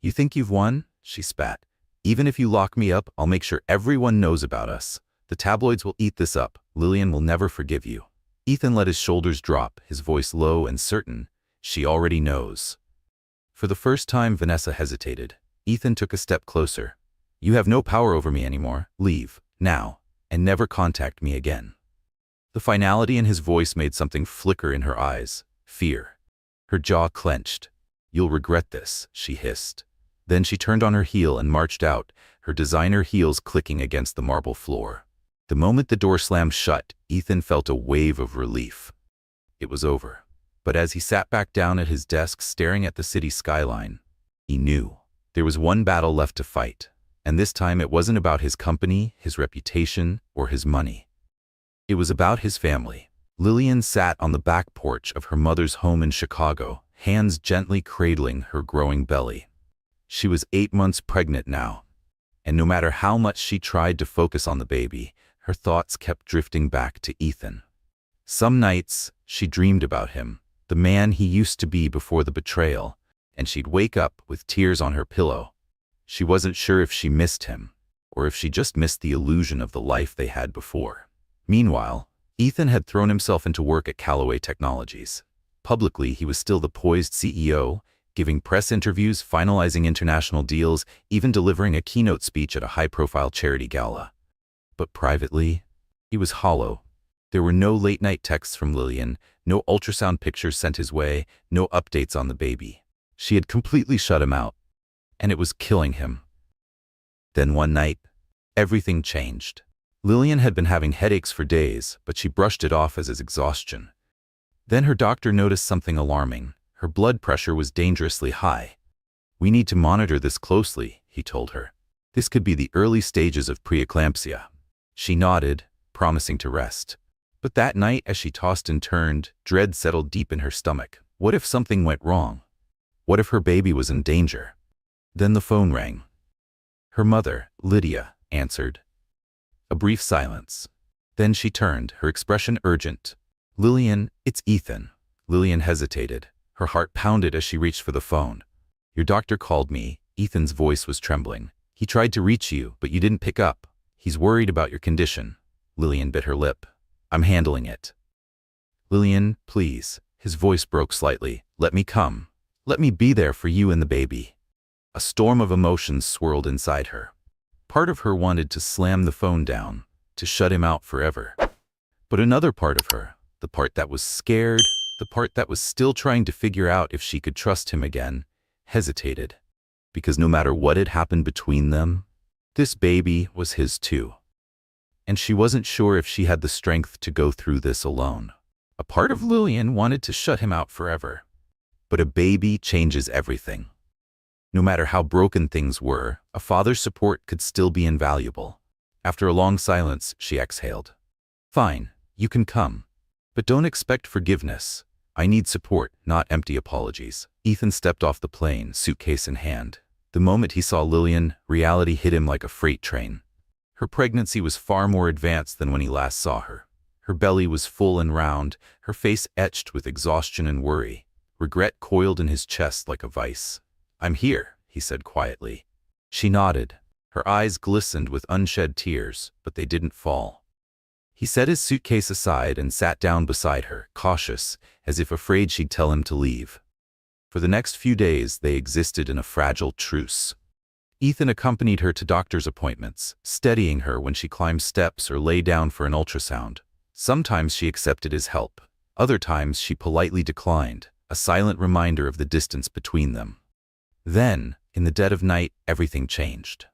You think you've won? She spat. Even if you lock me up, I'll make sure everyone knows about us. The tabloids will eat this up. Lillian will never forgive you. Ethan let his shoulders drop, his voice low and certain. She already knows. For the first time, Vanessa hesitated. Ethan took a step closer. You have no power over me anymore. Leave, now, and never contact me again. The finality in his voice made something flicker in her eyes. Fear. Her jaw clenched. You'll regret this, she hissed. Then she turned on her heel and marched out, her designer heels clicking against the marble floor. The moment the door slammed shut, Ethan felt a wave of relief. It was over. But as he sat back down at his desk staring at the city skyline, he knew there was one battle left to fight. And this time it wasn't about his company, his reputation, or his money. It was about his family. Lillian sat on the back porch of her mother's home in Chicago, hands gently cradling her growing belly. She was 8 months pregnant now, and no matter how much she tried to focus on the baby, her thoughts kept drifting back to Ethan. Some nights, she dreamed about him, the man he used to be before the betrayal, and she'd wake up with tears on her pillow. She wasn't sure if she missed him, or if she just missed the illusion of the life they had before. Meanwhile, Ethan had thrown himself into work at Calloway Technologies. Publicly, he was still the poised CEO, giving press interviews, finalizing international deals, even delivering a keynote speech at a high-profile charity gala. But privately, he was hollow. There were no late-night texts from Lillian, no ultrasound pictures sent his way, no updates on the baby. She had completely shut him out, and it was killing him. Then one night, everything changed. Lillian had been having headaches for days, but she brushed it off as exhaustion. Then her doctor noticed something alarming. Her blood pressure was dangerously high. We need to monitor this closely, he told her. This could be the early stages of preeclampsia. She nodded, promising to rest. But that night, as she tossed and turned, dread settled deep in her stomach. What if something went wrong? What if her baby was in danger? Then the phone rang. Her mother, Lydia, answered. A brief silence. Then she turned, her expression urgent. "Lillian, it's Ethan." Lillian hesitated. Her heart pounded as she reached for the phone. "Your doctor called me." Ethan's voice was trembling. "He tried to reach you, but you didn't pick up. He's worried about your condition." Lillian bit her lip. "I'm handling it." "Lillian, please." His voice broke slightly. "Let me come. Let me be there for you and the baby." A storm of emotions swirled inside her. Part of her wanted to slam the phone down, to shut him out forever. But another part of her, the part that was scared, the part that was still trying to figure out if she could trust him again, hesitated. Because no matter what had happened between them, this baby was his too. And she wasn't sure if she had the strength to go through this alone. A part of Lillian wanted to shut him out forever. But a baby changes everything. No matter how broken things were, a father's support could still be invaluable. After a long silence, she exhaled. "Fine, you can come. But don't expect forgiveness. I need support, not empty apologies." Ethan stepped off the plane, suitcase in hand. The moment he saw Lillian, reality hit him like a freight train. Her pregnancy was far more advanced than when he last saw her. Her belly was full and round, her face etched with exhaustion and worry. Regret coiled in his chest like a vice. "I'm here," he said quietly. She nodded. Her eyes glistened with unshed tears, but they didn't fall. He set his suitcase aside and sat down beside her, cautious, as if afraid she'd tell him to leave. For the next few days, they existed in a fragile truce. Ethan accompanied her to doctor's appointments, steadying her when she climbed steps or lay down for an ultrasound. Sometimes she accepted his help. Other times she politely declined, a silent reminder of the distance between them. Then, in the dead of night, everything changed.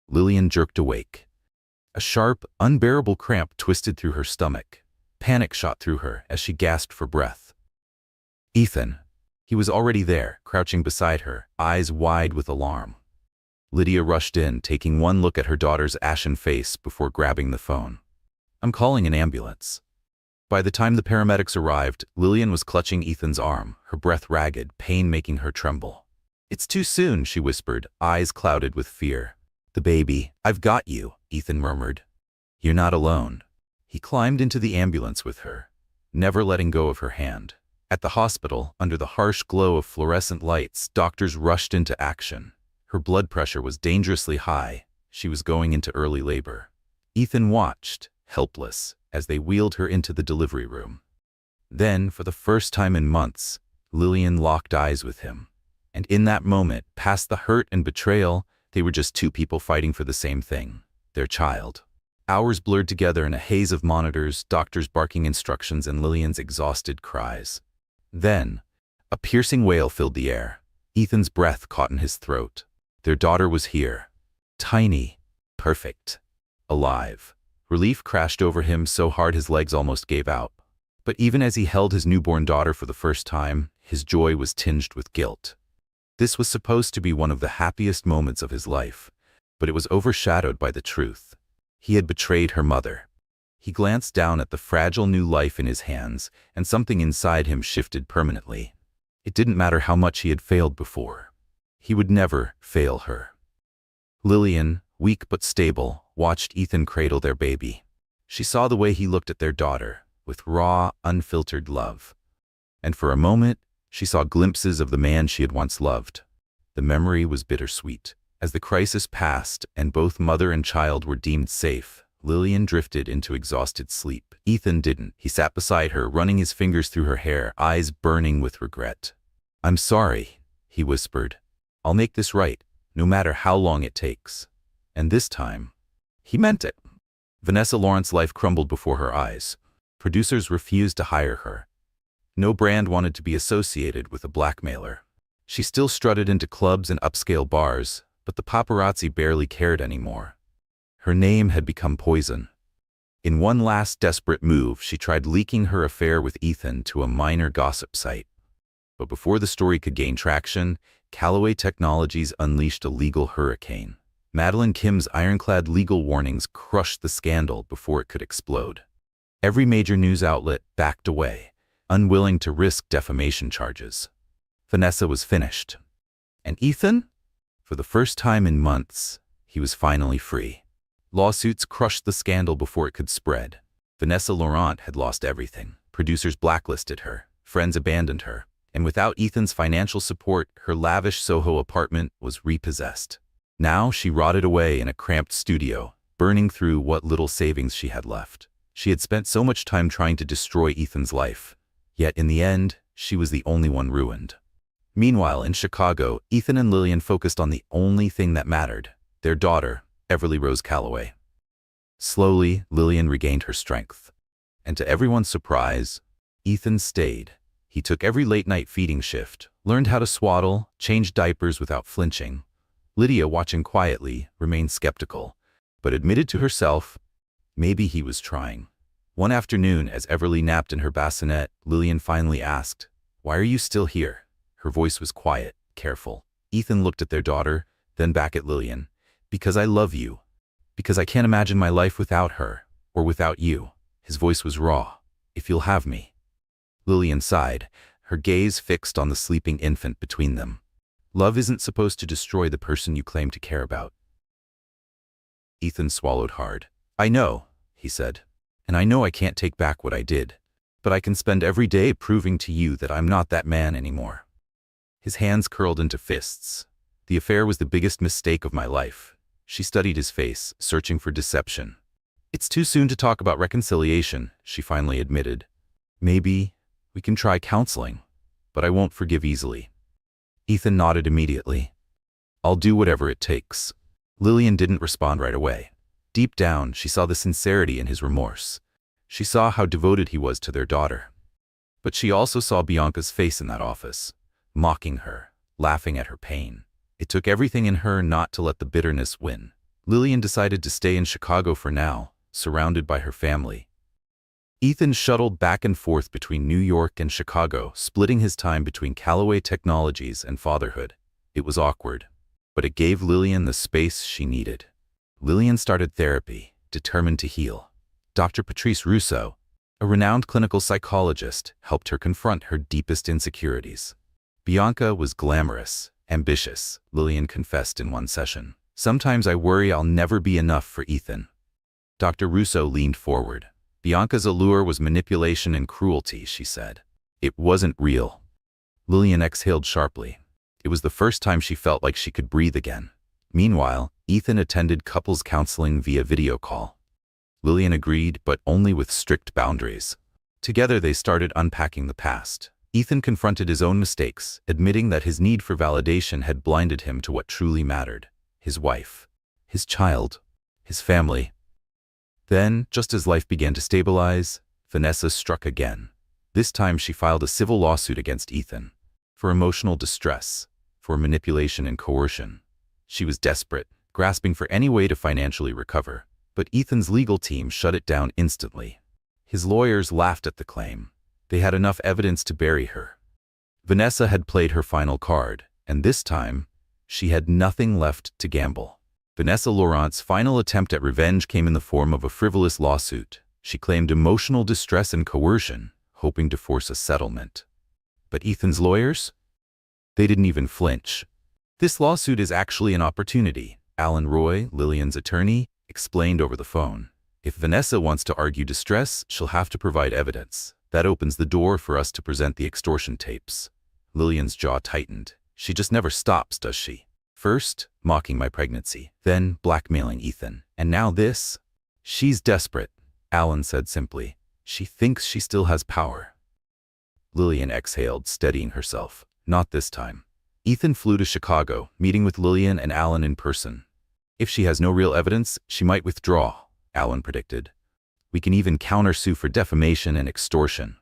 Lillian jerked awake. A sharp, unbearable cramp twisted through her stomach. Panic shot through her as she gasped for breath. "Ethan." He was already there, crouching beside her, eyes wide with alarm. Lydia rushed in, taking one look at her daughter's ashen face before grabbing the phone. "I'm calling an ambulance." By the time the paramedics arrived, Lillian was clutching Ethan's arm, her breath ragged, pain making her tremble. "It's too soon," she whispered, eyes clouded with fear. "The baby, I've got you," Ethan murmured. "You're not alone." He climbed into the ambulance with her, never letting go of her hand. At the hospital, under the harsh glow of fluorescent lights, doctors rushed into action. Her blood pressure was dangerously high. She was going into early labor. Ethan watched, helpless, as they wheeled her into the delivery room. Then, for the first time in months, Lillian locked eyes with him. And in that moment, past the hurt and betrayal, they were just two people fighting for the same thing, their child. Hours blurred together in a haze of monitors, doctors barking instructions, and Lillian's exhausted cries. Then, a piercing wail filled the air. Ethan's breath caught in his throat. Their daughter was here. Tiny, perfect, alive. Relief crashed over him so hard his legs almost gave out. But even as he held his newborn daughter for the first time, his joy was tinged with guilt. This was supposed to be one of the happiest moments of his life, but it was overshadowed by the truth. He had betrayed her mother. He glanced down at the fragile new life in his hands, and something inside him shifted permanently. It didn't matter how much he had failed before. He would never fail her. Lillian, weak but stable, watched Ethan cradle their baby. She saw the way he looked at their daughter, with raw, unfiltered love. And for a moment, she saw glimpses of the man she had once loved. The memory was bittersweet. As the crisis passed and both mother and child were deemed safe, Lillian drifted into exhausted sleep. Ethan didn't. He sat beside her, running his fingers through her hair, eyes burning with regret. "I'm sorry," he whispered. "I'll make this right, no matter how long it takes." And this time, he meant it. Vanessa Lawrence's life crumbled before her eyes. Producers refused to hire her. No brand wanted to be associated with a blackmailer. She still strutted into clubs and upscale bars, but the paparazzi barely cared anymore. Her name had become poison. In one last desperate move, she tried leaking her affair with Ethan to a minor gossip site. But before the story could gain traction, Callaway Technologies unleashed a legal hurricane. Madeline Kim's ironclad legal warnings crushed the scandal before it could explode. Every major news outlet backed away, unwilling to risk defamation charges. Vanessa was finished. And Ethan? For the first time in months, he was finally free. Lawsuits crushed the scandal before it could spread. Vanessa Laurent had lost everything. Producers blacklisted her, friends abandoned her, and without Ethan's financial support, her lavish Soho apartment was repossessed. Now she rotted away in a cramped studio, burning through what little savings she had left. She had spent so much time trying to destroy Ethan's life, yet in the end, she was the only one ruined. Meanwhile, in Chicago, Ethan and Lillian focused on the only thing that mattered, their daughter, Everly Rose Calloway. Slowly, Lillian regained her strength. And to everyone's surprise, Ethan stayed. He took every late-night feeding shift, learned how to swaddle, changed diapers without flinching. Lydia, watching quietly, remained skeptical, but admitted to herself, maybe he was trying. One afternoon, as Everly napped in her bassinet, Lillian finally asked, "Why are you still here?" Her voice was quiet, careful. Ethan looked at their daughter, then back at Lillian. "Because I love you. Because I can't imagine my life without her, or without you." His voice was raw. "If you'll have me." Lillian sighed, her gaze fixed on the sleeping infant between them. "Love isn't supposed to destroy the person you claim to care about." Ethan swallowed hard. "I know," he said, "and I know I can't take back what I did, but I can spend every day proving to you that I'm not that man anymore." His hands curled into fists. "The affair was the biggest mistake of my life." She studied his face, searching for deception. "It's too soon to talk about reconciliation," she finally admitted. "Maybe we can try counseling, but I won't forgive easily." Ethan nodded immediately. "I'll do whatever it takes." Lillian didn't respond right away. Deep down, she saw the sincerity in his remorse. She saw how devoted he was to their daughter. But she also saw Bianca's face in that office, mocking her, laughing at her pain. It took everything in her not to let the bitterness win. Lillian decided to stay in Chicago for now, surrounded by her family. Ethan shuttled back and forth between New York and Chicago, splitting his time between Calloway Technologies and fatherhood. It was awkward, but it gave Lillian the space she needed. Lillian started therapy, determined to heal. Dr. Patrice Rousseau, a renowned clinical psychologist, helped her confront her deepest insecurities. Bianca was glamorous, ambitious, Lillian confessed in one session. "Sometimes I worry I'll never be enough for Ethan." Dr. Rousseau leaned forward. "Bianca's allure was manipulation and cruelty," she said. "It wasn't real." Lillian exhaled sharply. It was the first time she felt like she could breathe again. Meanwhile, Ethan attended couples counseling via video call. Lillian agreed, but only with strict boundaries. Together they started unpacking the past. Ethan confronted his own mistakes, admitting that his need for validation had blinded him to what truly mattered: his wife, his child, his family. Then, just as life began to stabilize, Vanessa struck again. This time she filed a civil lawsuit against Ethan for emotional distress, for manipulation and coercion. She was desperate, grasping for any way to financially recover. But Ethan's legal team shut it down instantly. His lawyers laughed at the claim. They had enough evidence to bury her. Vanessa had played her final card, and this time, she had nothing left to gamble. Vanessa Laurent's final attempt at revenge came in the form of a frivolous lawsuit. She claimed emotional distress and coercion, hoping to force a settlement. But Ethan's lawyers? They didn't even flinch. "This lawsuit is actually an opportunity," Alan Roy, Lillian's attorney, explained over the phone. "If Vanessa wants to argue distress, she'll have to provide evidence. That opens the door for us to present the extortion tapes." Lillian's jaw tightened. She just never stops, does she? First, mocking my pregnancy, then blackmailing Ethan, and now this? "She's desperate," Alan said simply. "She thinks she still has power." Lillian exhaled, steadying herself. Not this time. Ethan flew to Chicago, meeting with Lillian and Alan in person. "If she has no real evidence, she might withdraw," Alan predicted. "We can even countersue for defamation and extortion."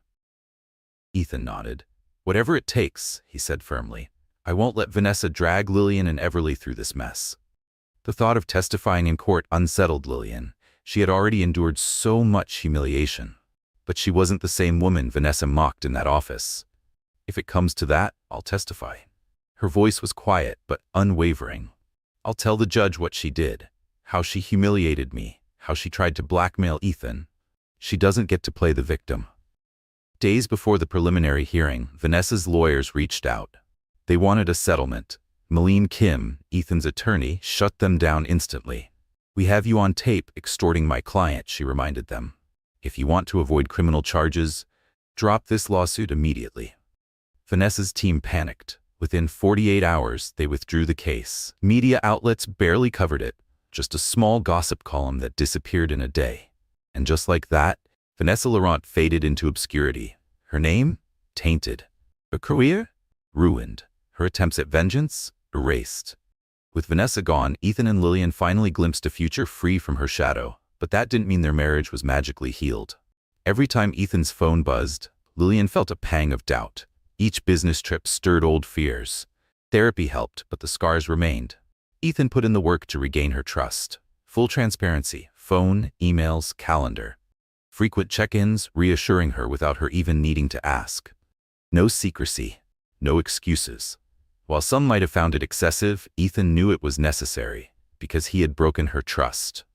Ethan nodded. "Whatever it takes," he said firmly. "I won't let Vanessa drag Lillian and Everly through this mess." The thought of testifying in court unsettled Lillian. She had already endured so much humiliation. But she wasn't the same woman Vanessa mocked in that office. "If it comes to that, I'll testify." Her voice was quiet but unwavering. "I'll tell the judge what she did, how she humiliated me, how she tried to blackmail Ethan. She doesn't get to play the victim." Days before the preliminary hearing, Vanessa's lawyers reached out. They wanted a settlement. Malene Kim, Ethan's attorney, shut them down instantly. We have you on tape extorting my client, she reminded them. If you want to avoid criminal charges, drop this lawsuit immediately. Vanessa's team panicked. Within 48 hours, they withdrew the case. Media outlets barely covered it, just a small gossip column that disappeared in a day. And just like that, Vanessa Laurent faded into obscurity. Her name? Tainted. Her career? Ruined. Her attempts at vengeance? Erased. With Vanessa gone, Ethan and Lillian finally glimpsed a future free from her shadow, but that didn't mean their marriage was magically healed. Every time Ethan's phone buzzed, Lillian felt a pang of doubt. Each business trip stirred old fears. Therapy helped, but the scars remained. Ethan put in the work to regain her trust. Full transparency, phone, emails, calendar. Frequent check-ins, reassuring her without her even needing to ask. No secrecy, no excuses. While some might have found it excessive, Ethan knew it was necessary, because he had broken her trust.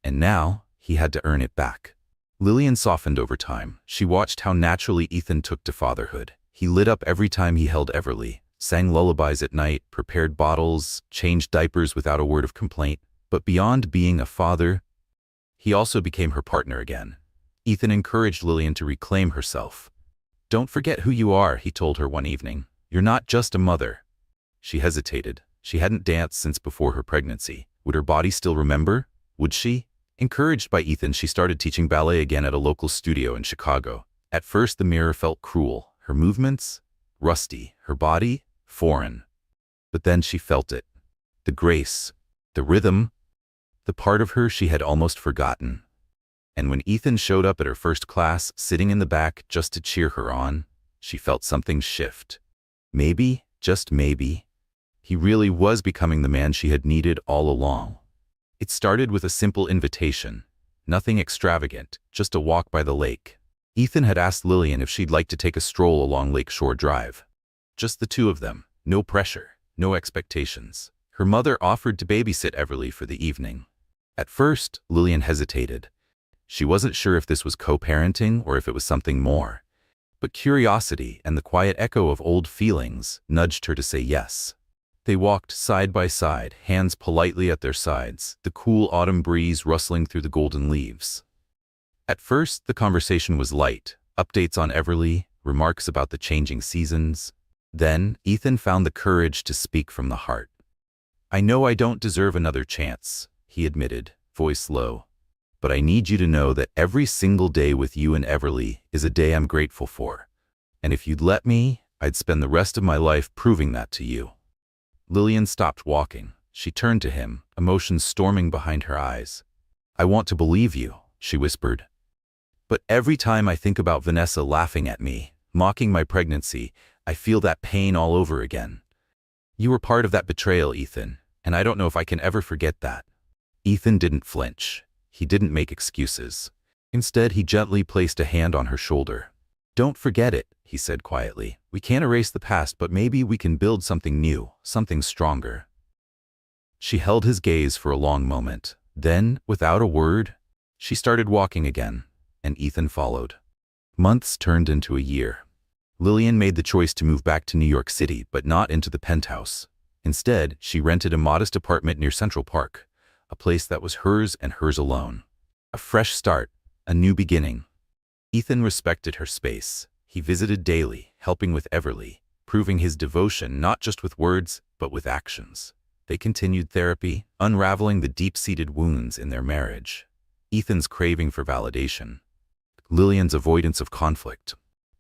And now, he had to earn it back. Lillian softened over time. She watched how naturally Ethan took to fatherhood. He lit up every time he held Everly, sang lullabies at night, prepared bottles, changed diapers without a word of complaint. But beyond being a father, he also became her partner again. Ethan encouraged Lillian to reclaim herself. "Don't forget who you are," he told her one evening. "You're not just a mother." She hesitated. She hadn't danced since before her pregnancy. Would her body still remember? Would she? Encouraged by Ethan, she started teaching ballet again at a local studio in Chicago. At first, the mirror felt cruel. Her movements? Rusty. Her body? Foreign. But then she felt it. The grace. The rhythm. The part of her she had almost forgotten. And when Ethan showed up at her first class, sitting in the back just to cheer her on, she felt something shift. Maybe, just maybe, he really was becoming the man she had needed all along. It started with a simple invitation. Nothing extravagant, just a walk by the lake. Ethan had asked Lillian if she'd like to take a stroll along Lakeshore Drive. Just the two of them. No pressure, no expectations. Her mother offered to babysit Everly for the evening. At first, Lillian hesitated. She wasn't sure if this was co-parenting or if it was something more. But curiosity and the quiet echo of old feelings nudged her to say yes. They walked side by side, hands politely at their sides, the cool autumn breeze rustling through the golden leaves. At first, the conversation was light, updates on Everly, remarks about the changing seasons. Then, Ethan found the courage to speak from the heart. "I know I don't deserve another chance," he admitted, voice low. "But I need you to know that every single day with you and Everly is a day I'm grateful for. And if you'd let me, I'd spend the rest of my life proving that to you." Lillian stopped walking. She turned to him, emotions storming behind her eyes. "I want to believe you," she whispered. "But every time I think about Vanessa laughing at me, mocking my pregnancy, I feel that pain all over again. You were part of that betrayal, Ethan, and I don't know if I can ever forget that." Ethan didn't flinch. He didn't make excuses. Instead, he gently placed a hand on her shoulder. "Don't forget it," he said quietly. "We can't erase the past, but maybe we can build something new, something stronger." She held his gaze for a long moment. Then, without a word, she started walking again, and Ethan followed. Months turned into a year. Lillian made the choice to move back to New York City, but not into the penthouse. Instead, she rented a modest apartment near Central Park, a place that was hers and hers alone. A fresh start, a new beginning. Ethan respected her space. He visited daily, helping with Everly, proving his devotion not just with words, but with actions. They continued therapy, unraveling the deep-seated wounds in their marriage. Ethan's craving for validation. Lillian's avoidance of conflict.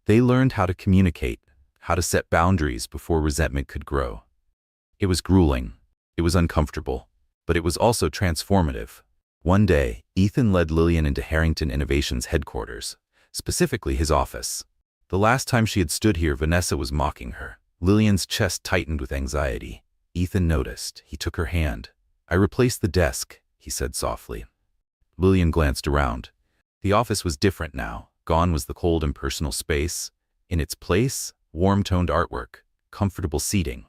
They learned how to communicate, how to set boundaries before resentment could grow. It was grueling. It was uncomfortable. But it was also transformative. One day, Ethan led Lillian into Harrington Innovations headquarters, specifically his office. The last time she had stood here, Vanessa was mocking her. Lillian's chest tightened with anxiety. Ethan noticed. He took her hand. "I replaced the desk," he said softly. Lillian glanced around. The office was different now. Gone was the cold, impersonal space. In its place, warm-toned artwork, comfortable seating.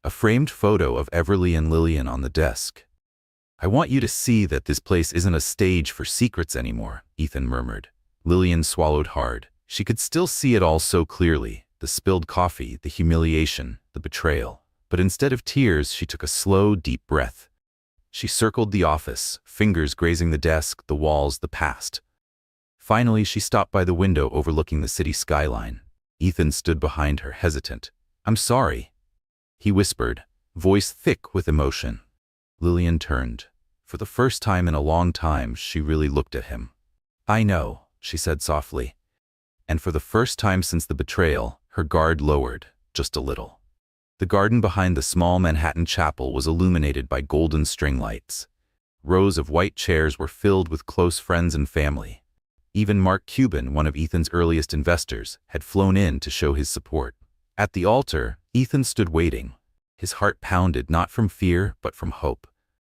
A framed photo of Everly and Lillian on the desk. "I want you to see that this place isn't a stage for secrets anymore," Ethan murmured. Lillian swallowed hard. She could still see it all so clearly. The spilled coffee, the humiliation, the betrayal. But instead of tears, she took a slow, deep breath. She circled the office, fingers grazing the desk, the walls, the past. Finally, she stopped by the window overlooking the city skyline. Ethan stood behind her, hesitant. "I'm sorry," he whispered, voice thick with emotion. Lillian turned. For the first time in a long time, she really looked at him. "I know," she said softly. And for the first time since the betrayal, her guard lowered, just a little. The garden behind the small Manhattan chapel was illuminated by golden string lights. Rows of white chairs were filled with close friends and family. Even Mark Cuban, one of Ethan's earliest investors, had flown in to show his support. At the altar, Ethan stood waiting. His heart pounded, not from fear, but from hope.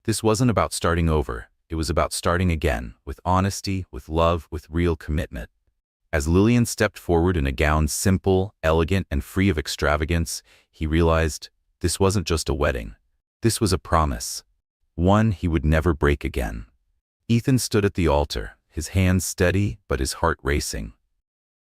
This wasn't about starting over. It was about starting again, with honesty, with love, with real commitment. As Lillian stepped forward in a gown simple, elegant, and free of extravagance, he realized this wasn't just a wedding. This was a promise. One he would never break again. Ethan stood at the altar, his hands steady but his heart racing.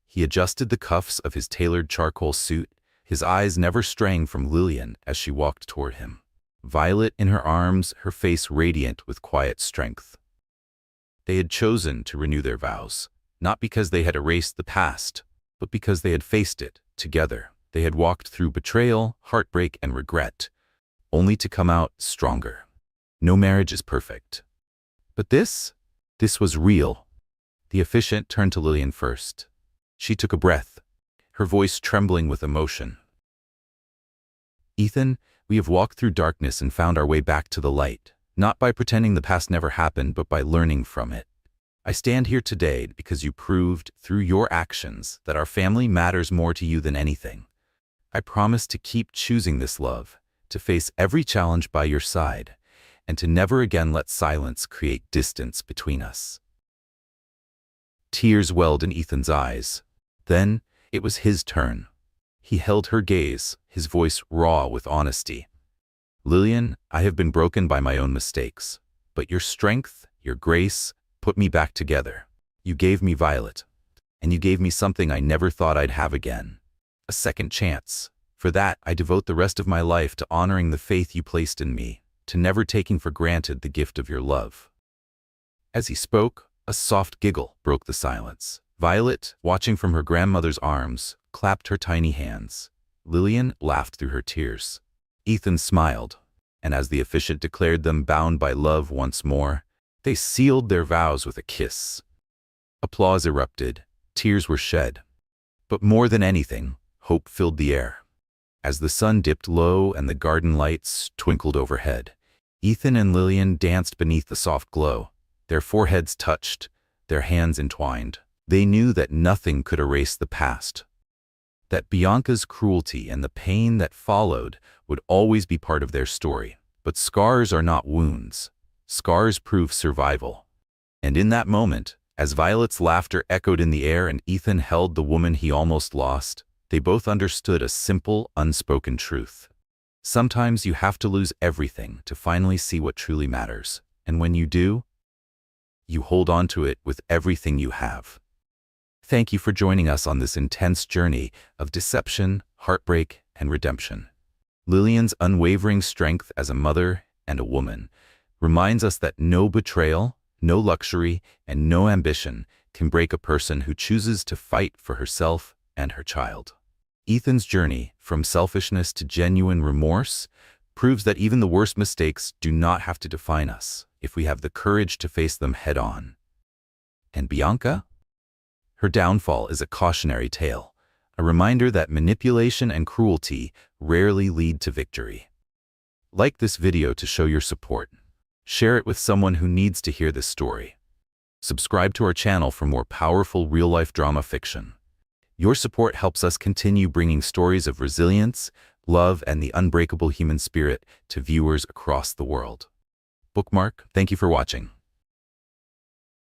He adjusted the cuffs of his tailored charcoal suit, his eyes never straying from Lillian as she walked toward him. Violet in her arms, her face radiant with quiet strength. They had chosen to renew their vows, not because they had erased the past, but because they had faced it together. They had walked through betrayal, heartbreak, and regret, only to come out stronger. No marriage is perfect. But this was real. The officiant turned to Lillian first. She took a breath, her voice trembling with emotion. "Ethan, we have walked through darkness and found our way back to the light, not by pretending the past never happened, but by learning from it. I stand here today because you proved, through your actions, that our family matters more to you than anything. I promise to keep choosing this love, to face every challenge by your side, and to never again let silence create distance between us." Tears welled in Ethan's eyes. Then it was his turn. He held her gaze, his voice raw with honesty. "Lillian, I have been broken by my own mistakes, but your strength, your grace, put me back together. You gave me Violet, and you gave me something I never thought I'd have again. A second chance. For that, I devote the rest of my life to honoring the faith you placed in me, to never taking for granted the gift of your love." As he spoke, a soft giggle broke the silence. Violet, watching from her grandmother's arms, clapped her tiny hands. Lillian laughed through her tears. Ethan smiled, and as the officiant declared them bound by love once more, they sealed their vows with a kiss. Applause erupted, tears were shed. But more than anything, hope filled the air. As the sun dipped low and the garden lights twinkled overhead, Ethan and Lillian danced beneath the soft glow. Their foreheads touched, their hands entwined. They knew that nothing could erase the past, that Bianca's cruelty and the pain that followed would always be part of their story. But scars are not wounds. Scars prove survival. And in that moment, as Violet's laughter echoed in the air and Ethan held the woman he almost lost, they both understood a simple, unspoken truth. Sometimes you have to lose everything to finally see what truly matters. And when you do, you hold on to it with everything you have. Thank you for joining us on this intense journey of deception, heartbreak, and redemption. Lillian's unwavering strength as a mother and a woman reminds us that no betrayal, no luxury, and no ambition can break a person who chooses to fight for herself and her child. Ethan's journey, from selfishness to genuine remorse, proves that even the worst mistakes do not have to define us if we have the courage to face them head-on. And Bianca? Her downfall is a cautionary tale, a reminder that manipulation and cruelty rarely lead to victory. Like this video to show your support. Share it with someone who needs to hear this story. Subscribe to our channel for more powerful real-life drama fiction. Your support helps us continue bringing stories of resilience, love, and the unbreakable human spirit to viewers across the world. Bookmark, thank you for watching.